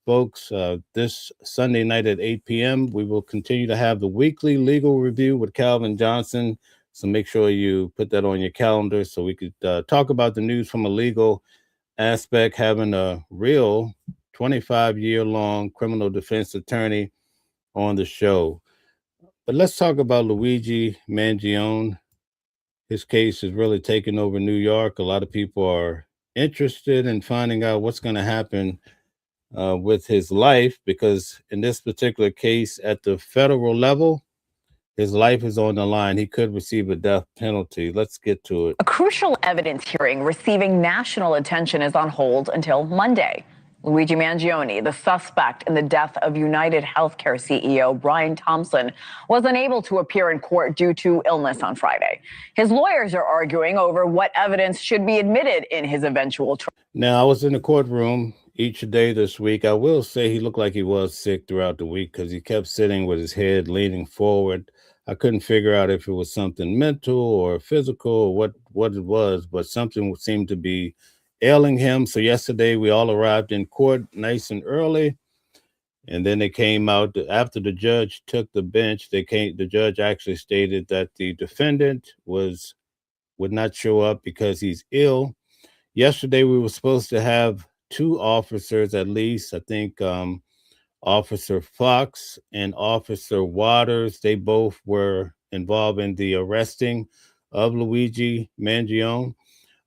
folks, this Sunday night at 8 p.m., we will continue to have the weekly legal review with Calvin Johnson. So make sure you put that on your calendar so we could talk about the news from a legal aspect, having a real 25-year-long criminal defense attorney on the show. But let's talk about Luigi Mangione. His case is really taking over New York. A lot of people are interested in finding out what's going to happen with his life, because in this particular case at the federal level, his life is on the line. He could receive a death penalty. Let's get to it. A crucial evidence hearing receiving national attention is on hold until Monday. Luigi Mangione, the suspect in the death of United Healthcare CEO Brian Thompson, was unable to appear in court due to illness on Friday. His lawyers are arguing over what evidence should be admitted in his eventual trial. Now, I was in the courtroom each day this week. I will say he looked like he was sick throughout the week because he kept sitting with his head leaning forward. I couldn't figure out if it was something mental or physical or what it was, but something seemed to be ailing him. So yesterday we all arrived in court nice and early, and then they came out after the judge took the bench. The judge actually stated that the defendant would not show up because he's ill. Yesterday we were supposed to have 2 officers at least. I think Officer Fox and Officer Waters, they both were involved in the arresting of Luigi Mangione.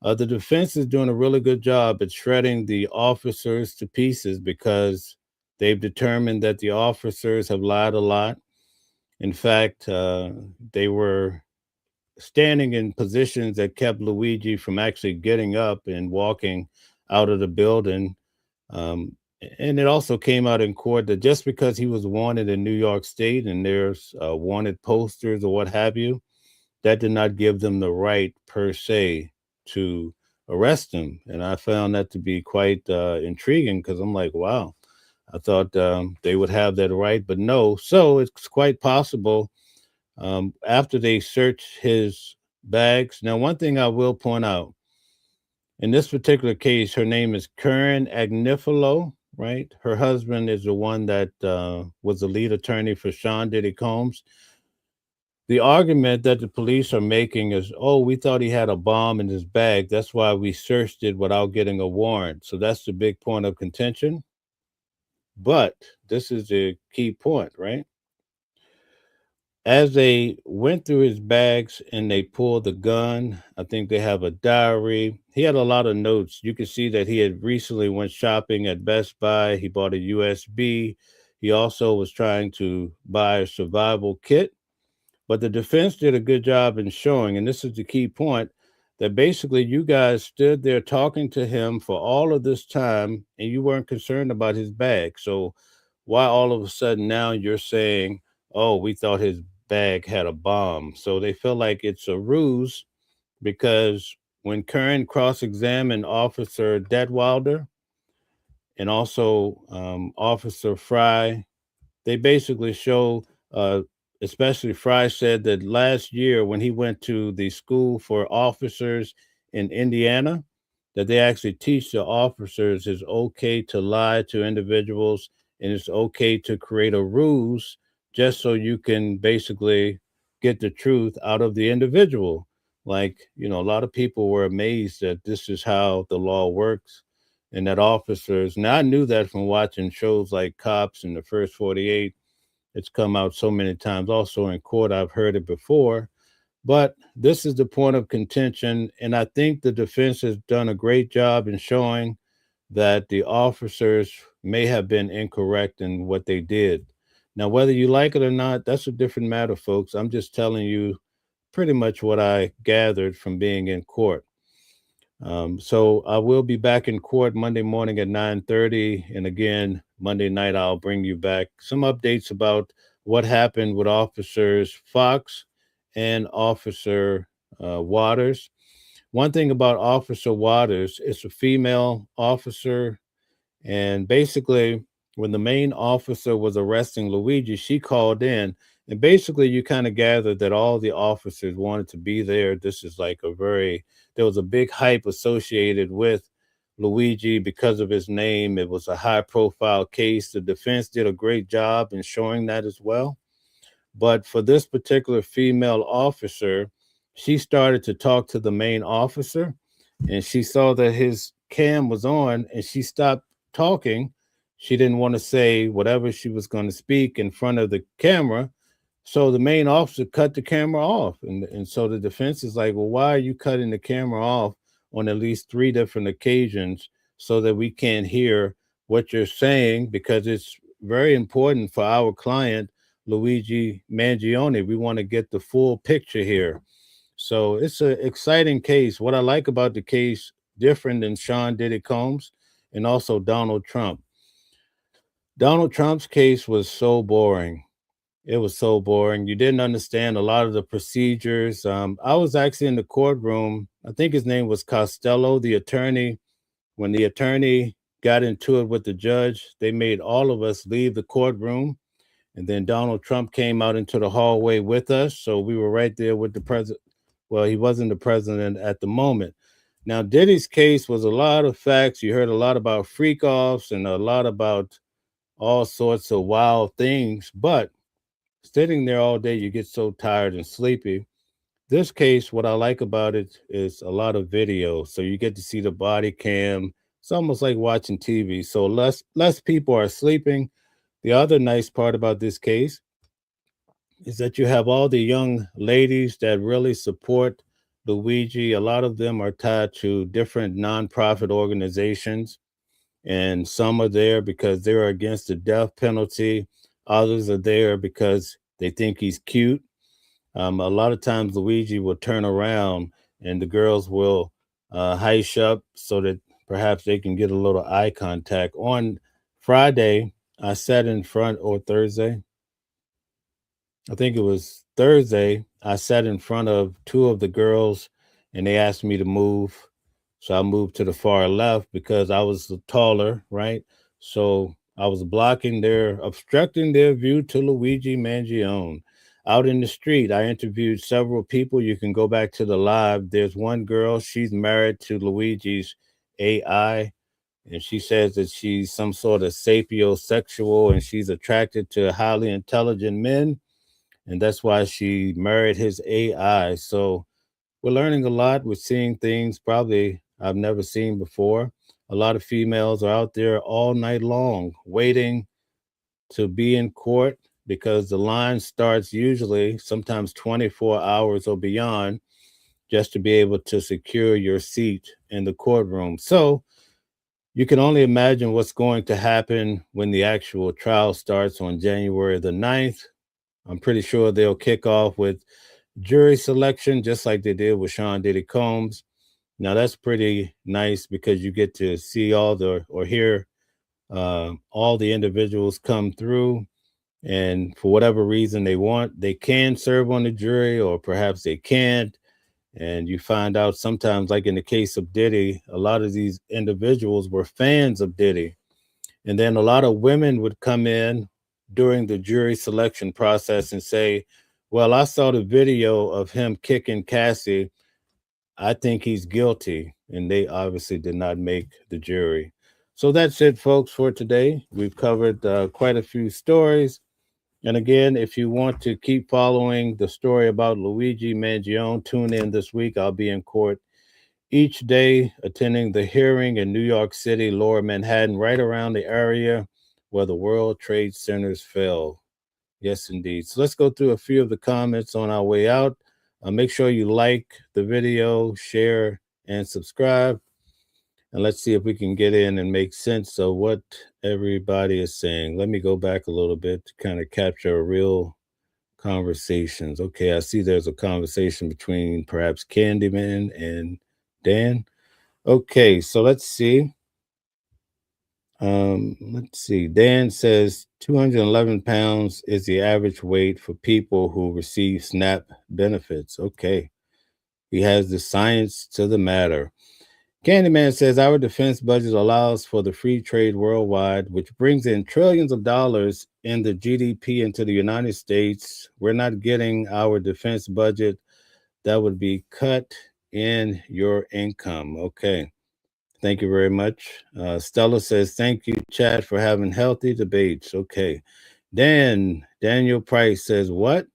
The defense is doing a really good job at shredding the officers to pieces because they've determined that the officers have lied a lot. In fact, they were standing in positions that kept Luigi from actually getting up and walking out of the building. And it also came out in court that just because he was wanted in New York State and there's wanted posters or what have you, that did not give them the right per se to arrest him. And I found that to be quite intriguing because I'm like, wow, I thought they would have that right, but no. So it's quite possible after they searched his bags. Now, one thing I will point out, in this particular case, her name is Karen Agnifilo, right? Her husband is the one that was the lead attorney for Sean Diddy Combs. The argument that the police are making is, oh, we thought he had a bomb in his bag. That's why we searched it without getting a warrant. So that's the big point of contention. But this is the key point, right? As they went through his bags and they pulled the gun, I think they have a diary. He had a lot of notes. You can see that he had recently went shopping at Best Buy. He bought a USB. He also was trying to buy a survival kit. But the defense did a good job in showing, and this is the key point, that basically you guys stood there talking to him for all of this time and you weren't concerned about his bag. So why all of a sudden now you're saying, oh, we thought his bag had a bomb? So they feel like it's a ruse because when Kern cross-examined Officer Detwilder and also Officer Fry, they basically show, especially Fry said that last year when he went to the school for officers in Indiana, that they actually teach the officers it's okay to lie to individuals and it's okay to create a ruse just so you can basically get the truth out of the individual. Like, you know, a lot of people were amazed that this is how the law works and that officers, now I knew that from watching shows like Cops and The First 48. It's come out so many times. Also in court, I've heard it before. But this is the point of contention, and I think the defense has done a great job in showing that the officers may have been incorrect in what they did. Now, whether you like it or not, that's a different matter, folks. I'm just telling you pretty much what I gathered from being in court. So I will be back in court Monday morning at 9:30, and again Monday night I'll bring you back some updates about what happened with officers Fox and Officer Waters. One thing about Officer Waters, it's a female officer, and basically, when the main officer was arresting Luigi, she called in, and basically, you kind of gathered that all the officers wanted to be there. This is like there was a big hype associated with Luigi because of his name. It was a high profile case. The defense did a great job in showing that as well. But for this particular female officer, she started to talk to the main officer, and she saw that his cam was on, and she stopped talking. She didn't want to say whatever she was going to speak in front of the camera. So the main officer cut the camera off. And so the defense is like, well, why are you cutting the camera off on at least 3 different occasions so that we can't hear what you're saying? Because it's very important for our client, Luigi Mangione. We want to get the full picture here. So it's an exciting case. What I like about the case, different than Sean Diddy Combs and also Donald Trump. Donald Trump's case was so boring. It was so boring. You didn't understand a lot of the procedures. I was actually in the courtroom. I think his name was Costello, the attorney. When the attorney got into it with the judge, they made all of us leave the courtroom. And then Donald Trump came out into the hallway with us. So we were right there with the president. Well, he wasn't the president at the moment. Now, Diddy's case was a lot of facts. You heard a lot about freak-offs and a lot about all sorts of wild things. But sitting there all day, you get so tired and sleepy. This case, what I like about it is a lot of video. So you get to see the body cam. It's almost like watching TV. So less people are sleeping. The other nice part about this case is that you have all the young ladies that really support Luigi. A lot of them are tied to different nonprofit organizations, and some are there because they're against the death penalty. Others are there because they think he's cute. A lot of times Luigi will turn around and the girls will heish up so that perhaps they can get a little eye contact. On Friday, I sat in front, or Thursday, I think it was Thursday, I sat in front of 2 of the girls and they asked me to move. So I moved to the far left because I was taller, right? So I was obstructing their view to Luigi Mangione. Out in the street, I interviewed several people. You can go back to the live. There's one girl, she's married to Luigi's AI, and she says that she's some sort of sapiosexual and she's attracted to highly intelligent men. And that's why she married his AI. So we're learning a lot. We're seeing things probably I've never seen before. A lot of females are out there all night long waiting to be in court because the line starts usually sometimes 24 hours or beyond just to be able to secure your seat in the courtroom. So you can only imagine what's going to happen when the actual trial starts on January the 9th. I'm pretty sure they'll kick off with jury selection, just like they did with Sean Diddy Combs. Now, that's pretty nice because you get to see hear all the individuals come through. And for whatever reason they can serve on the jury, or perhaps they can't. And you find out sometimes, like in the case of Diddy, a lot of these individuals were fans of Diddy. And then a lot of women would come in during the jury selection process and say, well, I saw the video of him kicking Cassie. I think he's guilty. And they obviously did not make the jury. So that's it, folks, for today. We've covered quite a few stories. And again, if you want to keep following the story about Luigi Mangione, tune in this week. I'll be in court each day attending the hearing in New York City, Lower Manhattan, right around the area where the World Trade Centers fell. Yes, indeed. So let's go through a few of the comments on our way out. Make sure you like the video, share, and subscribe. And let's see if we can get in and make sense of what everybody is saying. Let me go back a little bit to kind of capture real conversations. Okay, I see there's a conversation between perhaps Candyman and Dan. Okay, so let's see. Dan says 211 pounds is the average weight for people who receive SNAP benefits. Okay. He has the science to the matter. Candyman says our defense budget allows for the free trade worldwide, which brings in trillions of dollars in the GDP into the United States. We're not getting our defense budget. That would be cut in your income. Okay. Thank you very much. Stella says, thank you, Chad, for having healthy debates. Okay. Daniel Price says, what?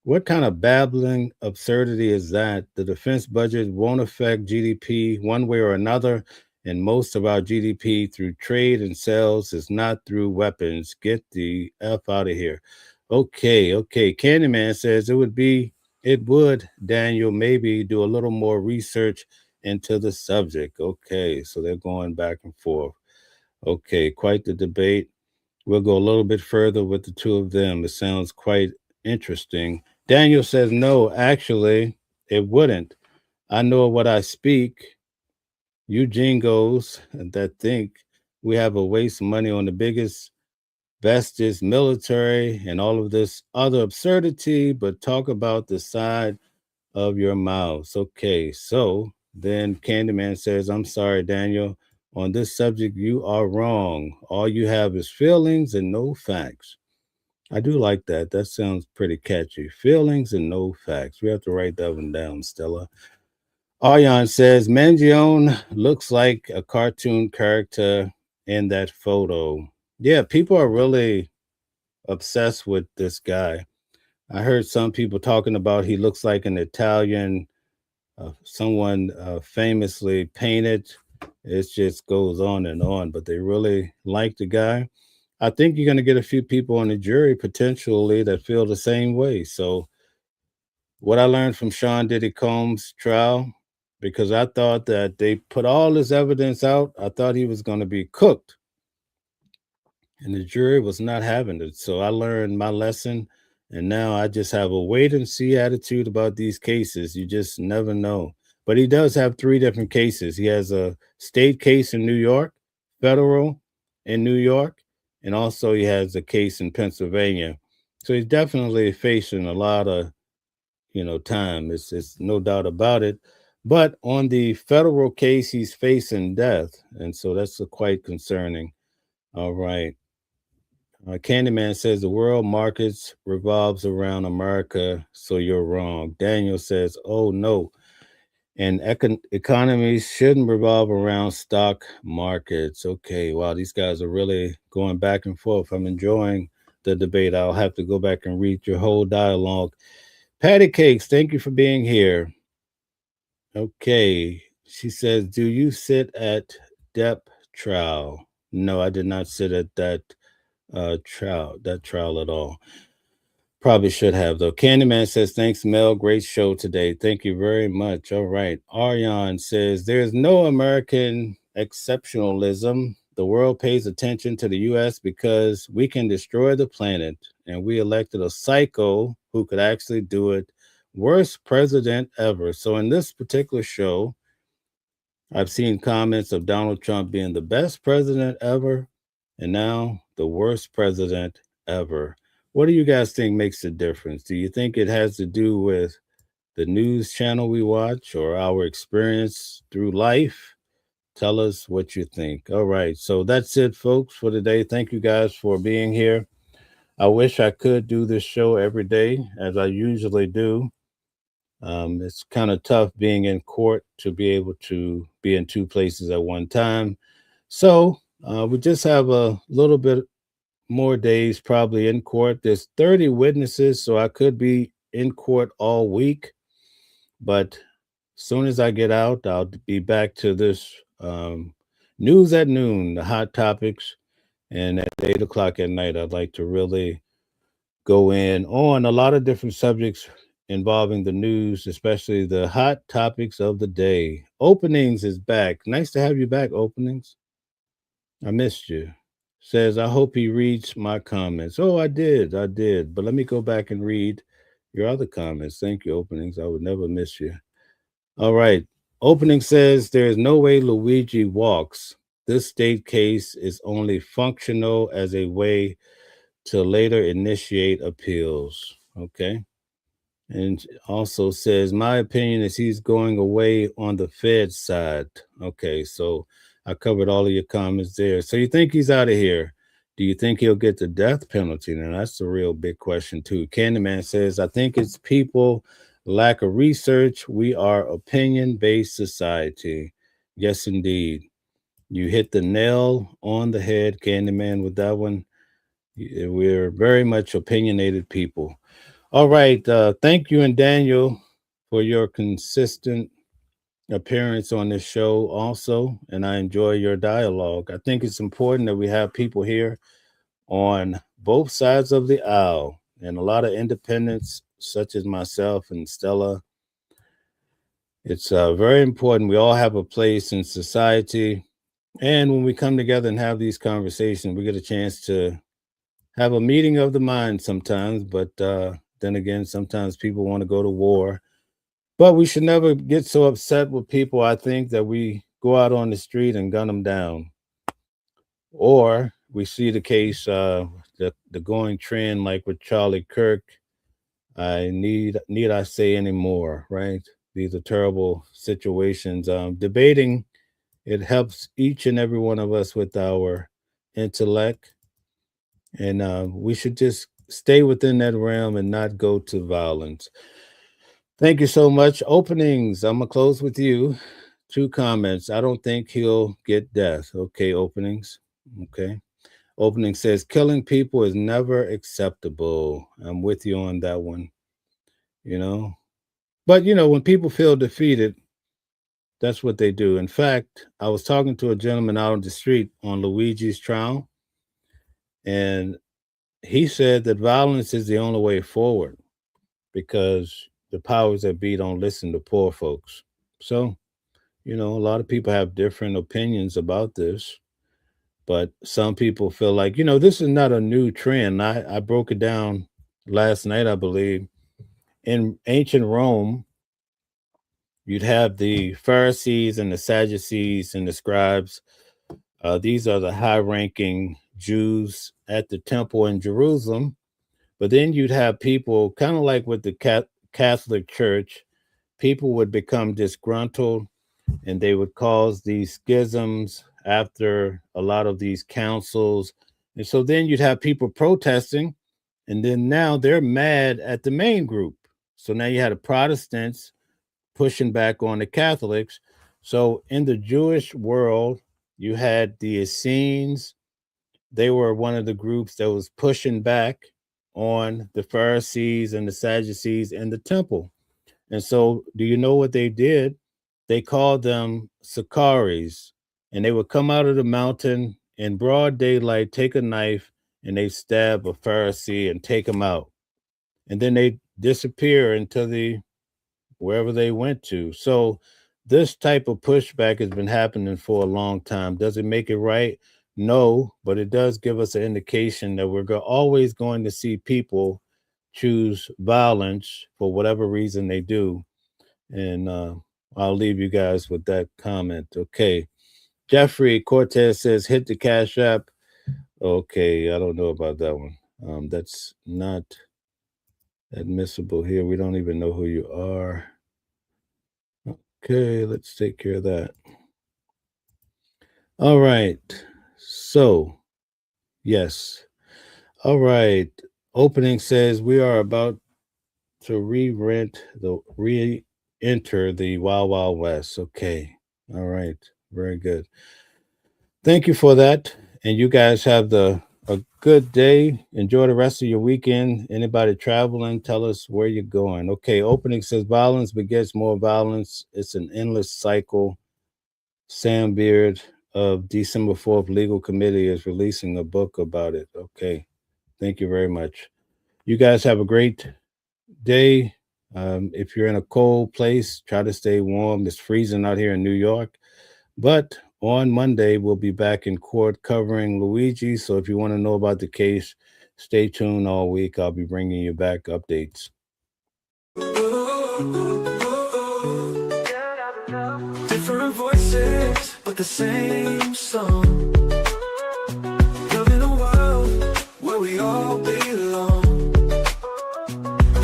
What kind of babbling absurdity is that? The defense budget won't affect GDP one way or another, and most of our GDP through trade and sales is not through weapons. Get the F out of here. Okay. Candyman says it would, Daniel, maybe do a little more research into the subject. Okay, so they're going back and forth. Okay, quite the debate. We'll go a little bit further with the two of them. It sounds quite interesting. Daniel says, no, actually, it wouldn't. I know what I speak. You jingos that think we have a waste of money on the biggest, bestest military and all of this other absurdity, but talk about the side of your mouths. Okay, so then Candyman says, I'm sorry, Daniel. On this subject, you are wrong. All you have is feelings and no facts. I do like that. That sounds pretty catchy. Feelings and no facts. We have to write that one down, Stella. Aryan says, Mangione looks like a cartoon character in that photo. Yeah, people are really obsessed with this guy. I heard some people talking about he looks like an Italian, someone famously painted. It just goes on, but they really like the guy. I think you're going to get a few people on the jury potentially that feel the same way. So what I learned from Sean Diddy Combs' trial, because I thought that they put all this evidence out, I thought he was going to be cooked. And the jury was not having it. So I learned my lesson. And now I just have a wait and see attitude about these cases. You just never know. But he does have 3 different cases. He has a state case in New York, federal in New York, and also he has a case in Pennsylvania. So he's definitely facing a lot of, time. It's no doubt about it. But on the federal case, he's facing death. And so that's quite concerning. All right. Candyman says the world markets revolves around America, so you're wrong. Daniel says, oh no, and economies shouldn't revolve around stock markets. Okay, wow, these guys are really going back and forth. I'm enjoying the debate. I'll have to go back and read your whole dialogue. Patty Cakes, thank you for being here. Okay, she says, do you sit at Depp trial? No, I did not sit at that trial at all. Probably should have, though. Candyman says, thanks, Mel. Great show today. Thank you very much. All right. Aryan says, there's no American exceptionalism. The world pays attention to the U.S. because we can destroy the planet, and we elected a psycho who could actually do it. Worst president ever. So in this particular show, I've seen comments of Donald Trump being the best president ever, and now the worst president ever. What do you guys think makes the difference? Do you think it has to do with the news channel we watch or our experience through life? Tell us what you think. All right. So that's it, folks, for today. Thank you guys for being here. I wish I could do this show every day as I usually do. It's kind of tough being in court to be able to be in 2 places at one time. So we just have a little bit more days probably in court. There's 30 witnesses, so I could be in court all week. But as soon as I get out, I'll be back to this news at noon, the hot topics. And at 8 o'clock at night, I'd like to really go in on a lot of different subjects involving the news, especially the hot topics of the day. Openings is back. Nice to have you back, Openings. I missed you. Says, I hope he reads my comments. Oh, I did. But let me go back and read your other comments. Thank you, Openings. I would never miss you. All right. Opening says, there is no way Luigi walks. This state case is only functional as a way to later initiate appeals. Okay. And also says, my opinion is he's going away on the Fed side. Okay, so I covered all of your comments there. So you think he's out of here? Do you think he'll get the death penalty? Now that's the real big question too. Candyman says, I think it's people lack of research. We are opinion-based society. Yes, indeed. You hit the nail on the head, Candyman, with that one. We're very much opinionated people. All right. Thank you and Daniel for your consistent appearance on this show also. And I enjoy your dialogue. I think it's important that we have people here on both sides of the aisle and a lot of independents such as myself and Stella. It's very important. We all have a place in society. And when we come together and have these conversations, we get a chance to have a meeting of the mind sometimes, but then again, sometimes people want to go to war. But we should never get so upset with people, I think, that we go out on the street and gun them down. Or we see the case, the going trend, like with Charlie Kirk. Need I say any more, right? These are terrible situations. Debating, it helps each and every one of us with our intellect. And we should just stay within that realm and not go to violence. Thank you so much. Openings, I'm going to close with you. 2 comments. I don't think he'll get death. Okay, Openings. Okay. Opening says, killing people is never acceptable. I'm with you on that one. You know, but when people feel defeated, that's what they do. In fact, I was talking to a gentleman out on the street on Luigi's trial, and he said that violence is the only way forward because the powers that be don't listen to poor folks. So, a lot of people have different opinions about this, but some people feel like, this is not a new trend. I broke it down last night, I believe. In ancient Rome, you'd have the Pharisees and the Sadducees and the scribes. These are the high-ranking Jews at the temple in Jerusalem. But then you'd have people, kind of like with the Catholic Church, people would become disgruntled and they would cause these schisms after a lot of these councils. And so then you'd have people protesting, and then now they're mad at the main group. So now you had the Protestants pushing back on the Catholics. So in the Jewish world, you had the Essenes. They were one of the groups that was pushing back on the Pharisees and the Sadducees in the temple. And so do you know what they did? They called them Sicaries, and they would come out of the mountain in broad daylight, take a knife, and they stab a Pharisee and take him out. And then they disappear into wherever they went to. So this type of pushback has been happening for a long time. Does it make it right? No, but it does give us an indication that we're always going to see people choose violence for whatever reason they do. And I'll leave you guys with that comment. Okay. Jeffrey Cortez says, hit the Cash App. Okay, I don't know about that one. That's not admissible here. We don't even know who you are. Okay, let's take care of that. All right. So, yes. All right. Opening says we are about to re-enter the Wild Wild West. Okay. All right. Very good. Thank you for that. And you guys have a good day. Enjoy the rest of your weekend. Anybody traveling, tell us where you're going. Okay. Opening says violence begets more violence. It's an endless cycle. Sam Beard of December 4th Legal Committee is releasing a book about it. Okay. Thank you very much. You guys have a great day. If you're in a cold place, try to stay warm. It's freezing out here in New York. But on Monday, we'll be back in court covering Luigi. So if you want to know about the case, stay tuned all week. I'll be bringing you back updates. Different voices, but the same song. Loving a world where we all belong.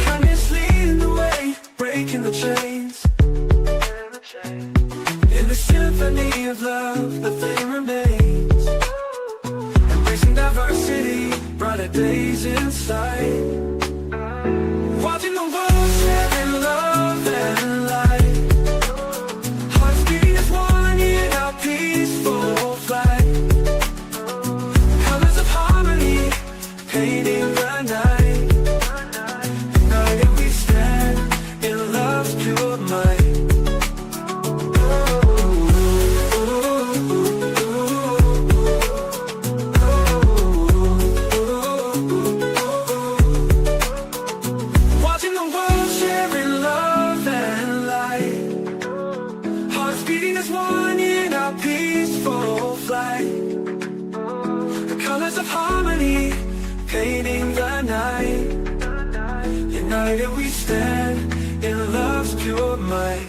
Kindness leading the way, breaking the chains. In the symphony of love, the flame remains. Embracing diversity, brighter days in sight. Watching the world sharing love and light. Hearts beating as one in our peaceful flight. Colors of harmony, painting the night. United we stand in love's pure might. Watching the world sharing love and light. Hearts beating as one in our peaceful flight. The colors of harmony, painting the night. United we stand in love's pure might.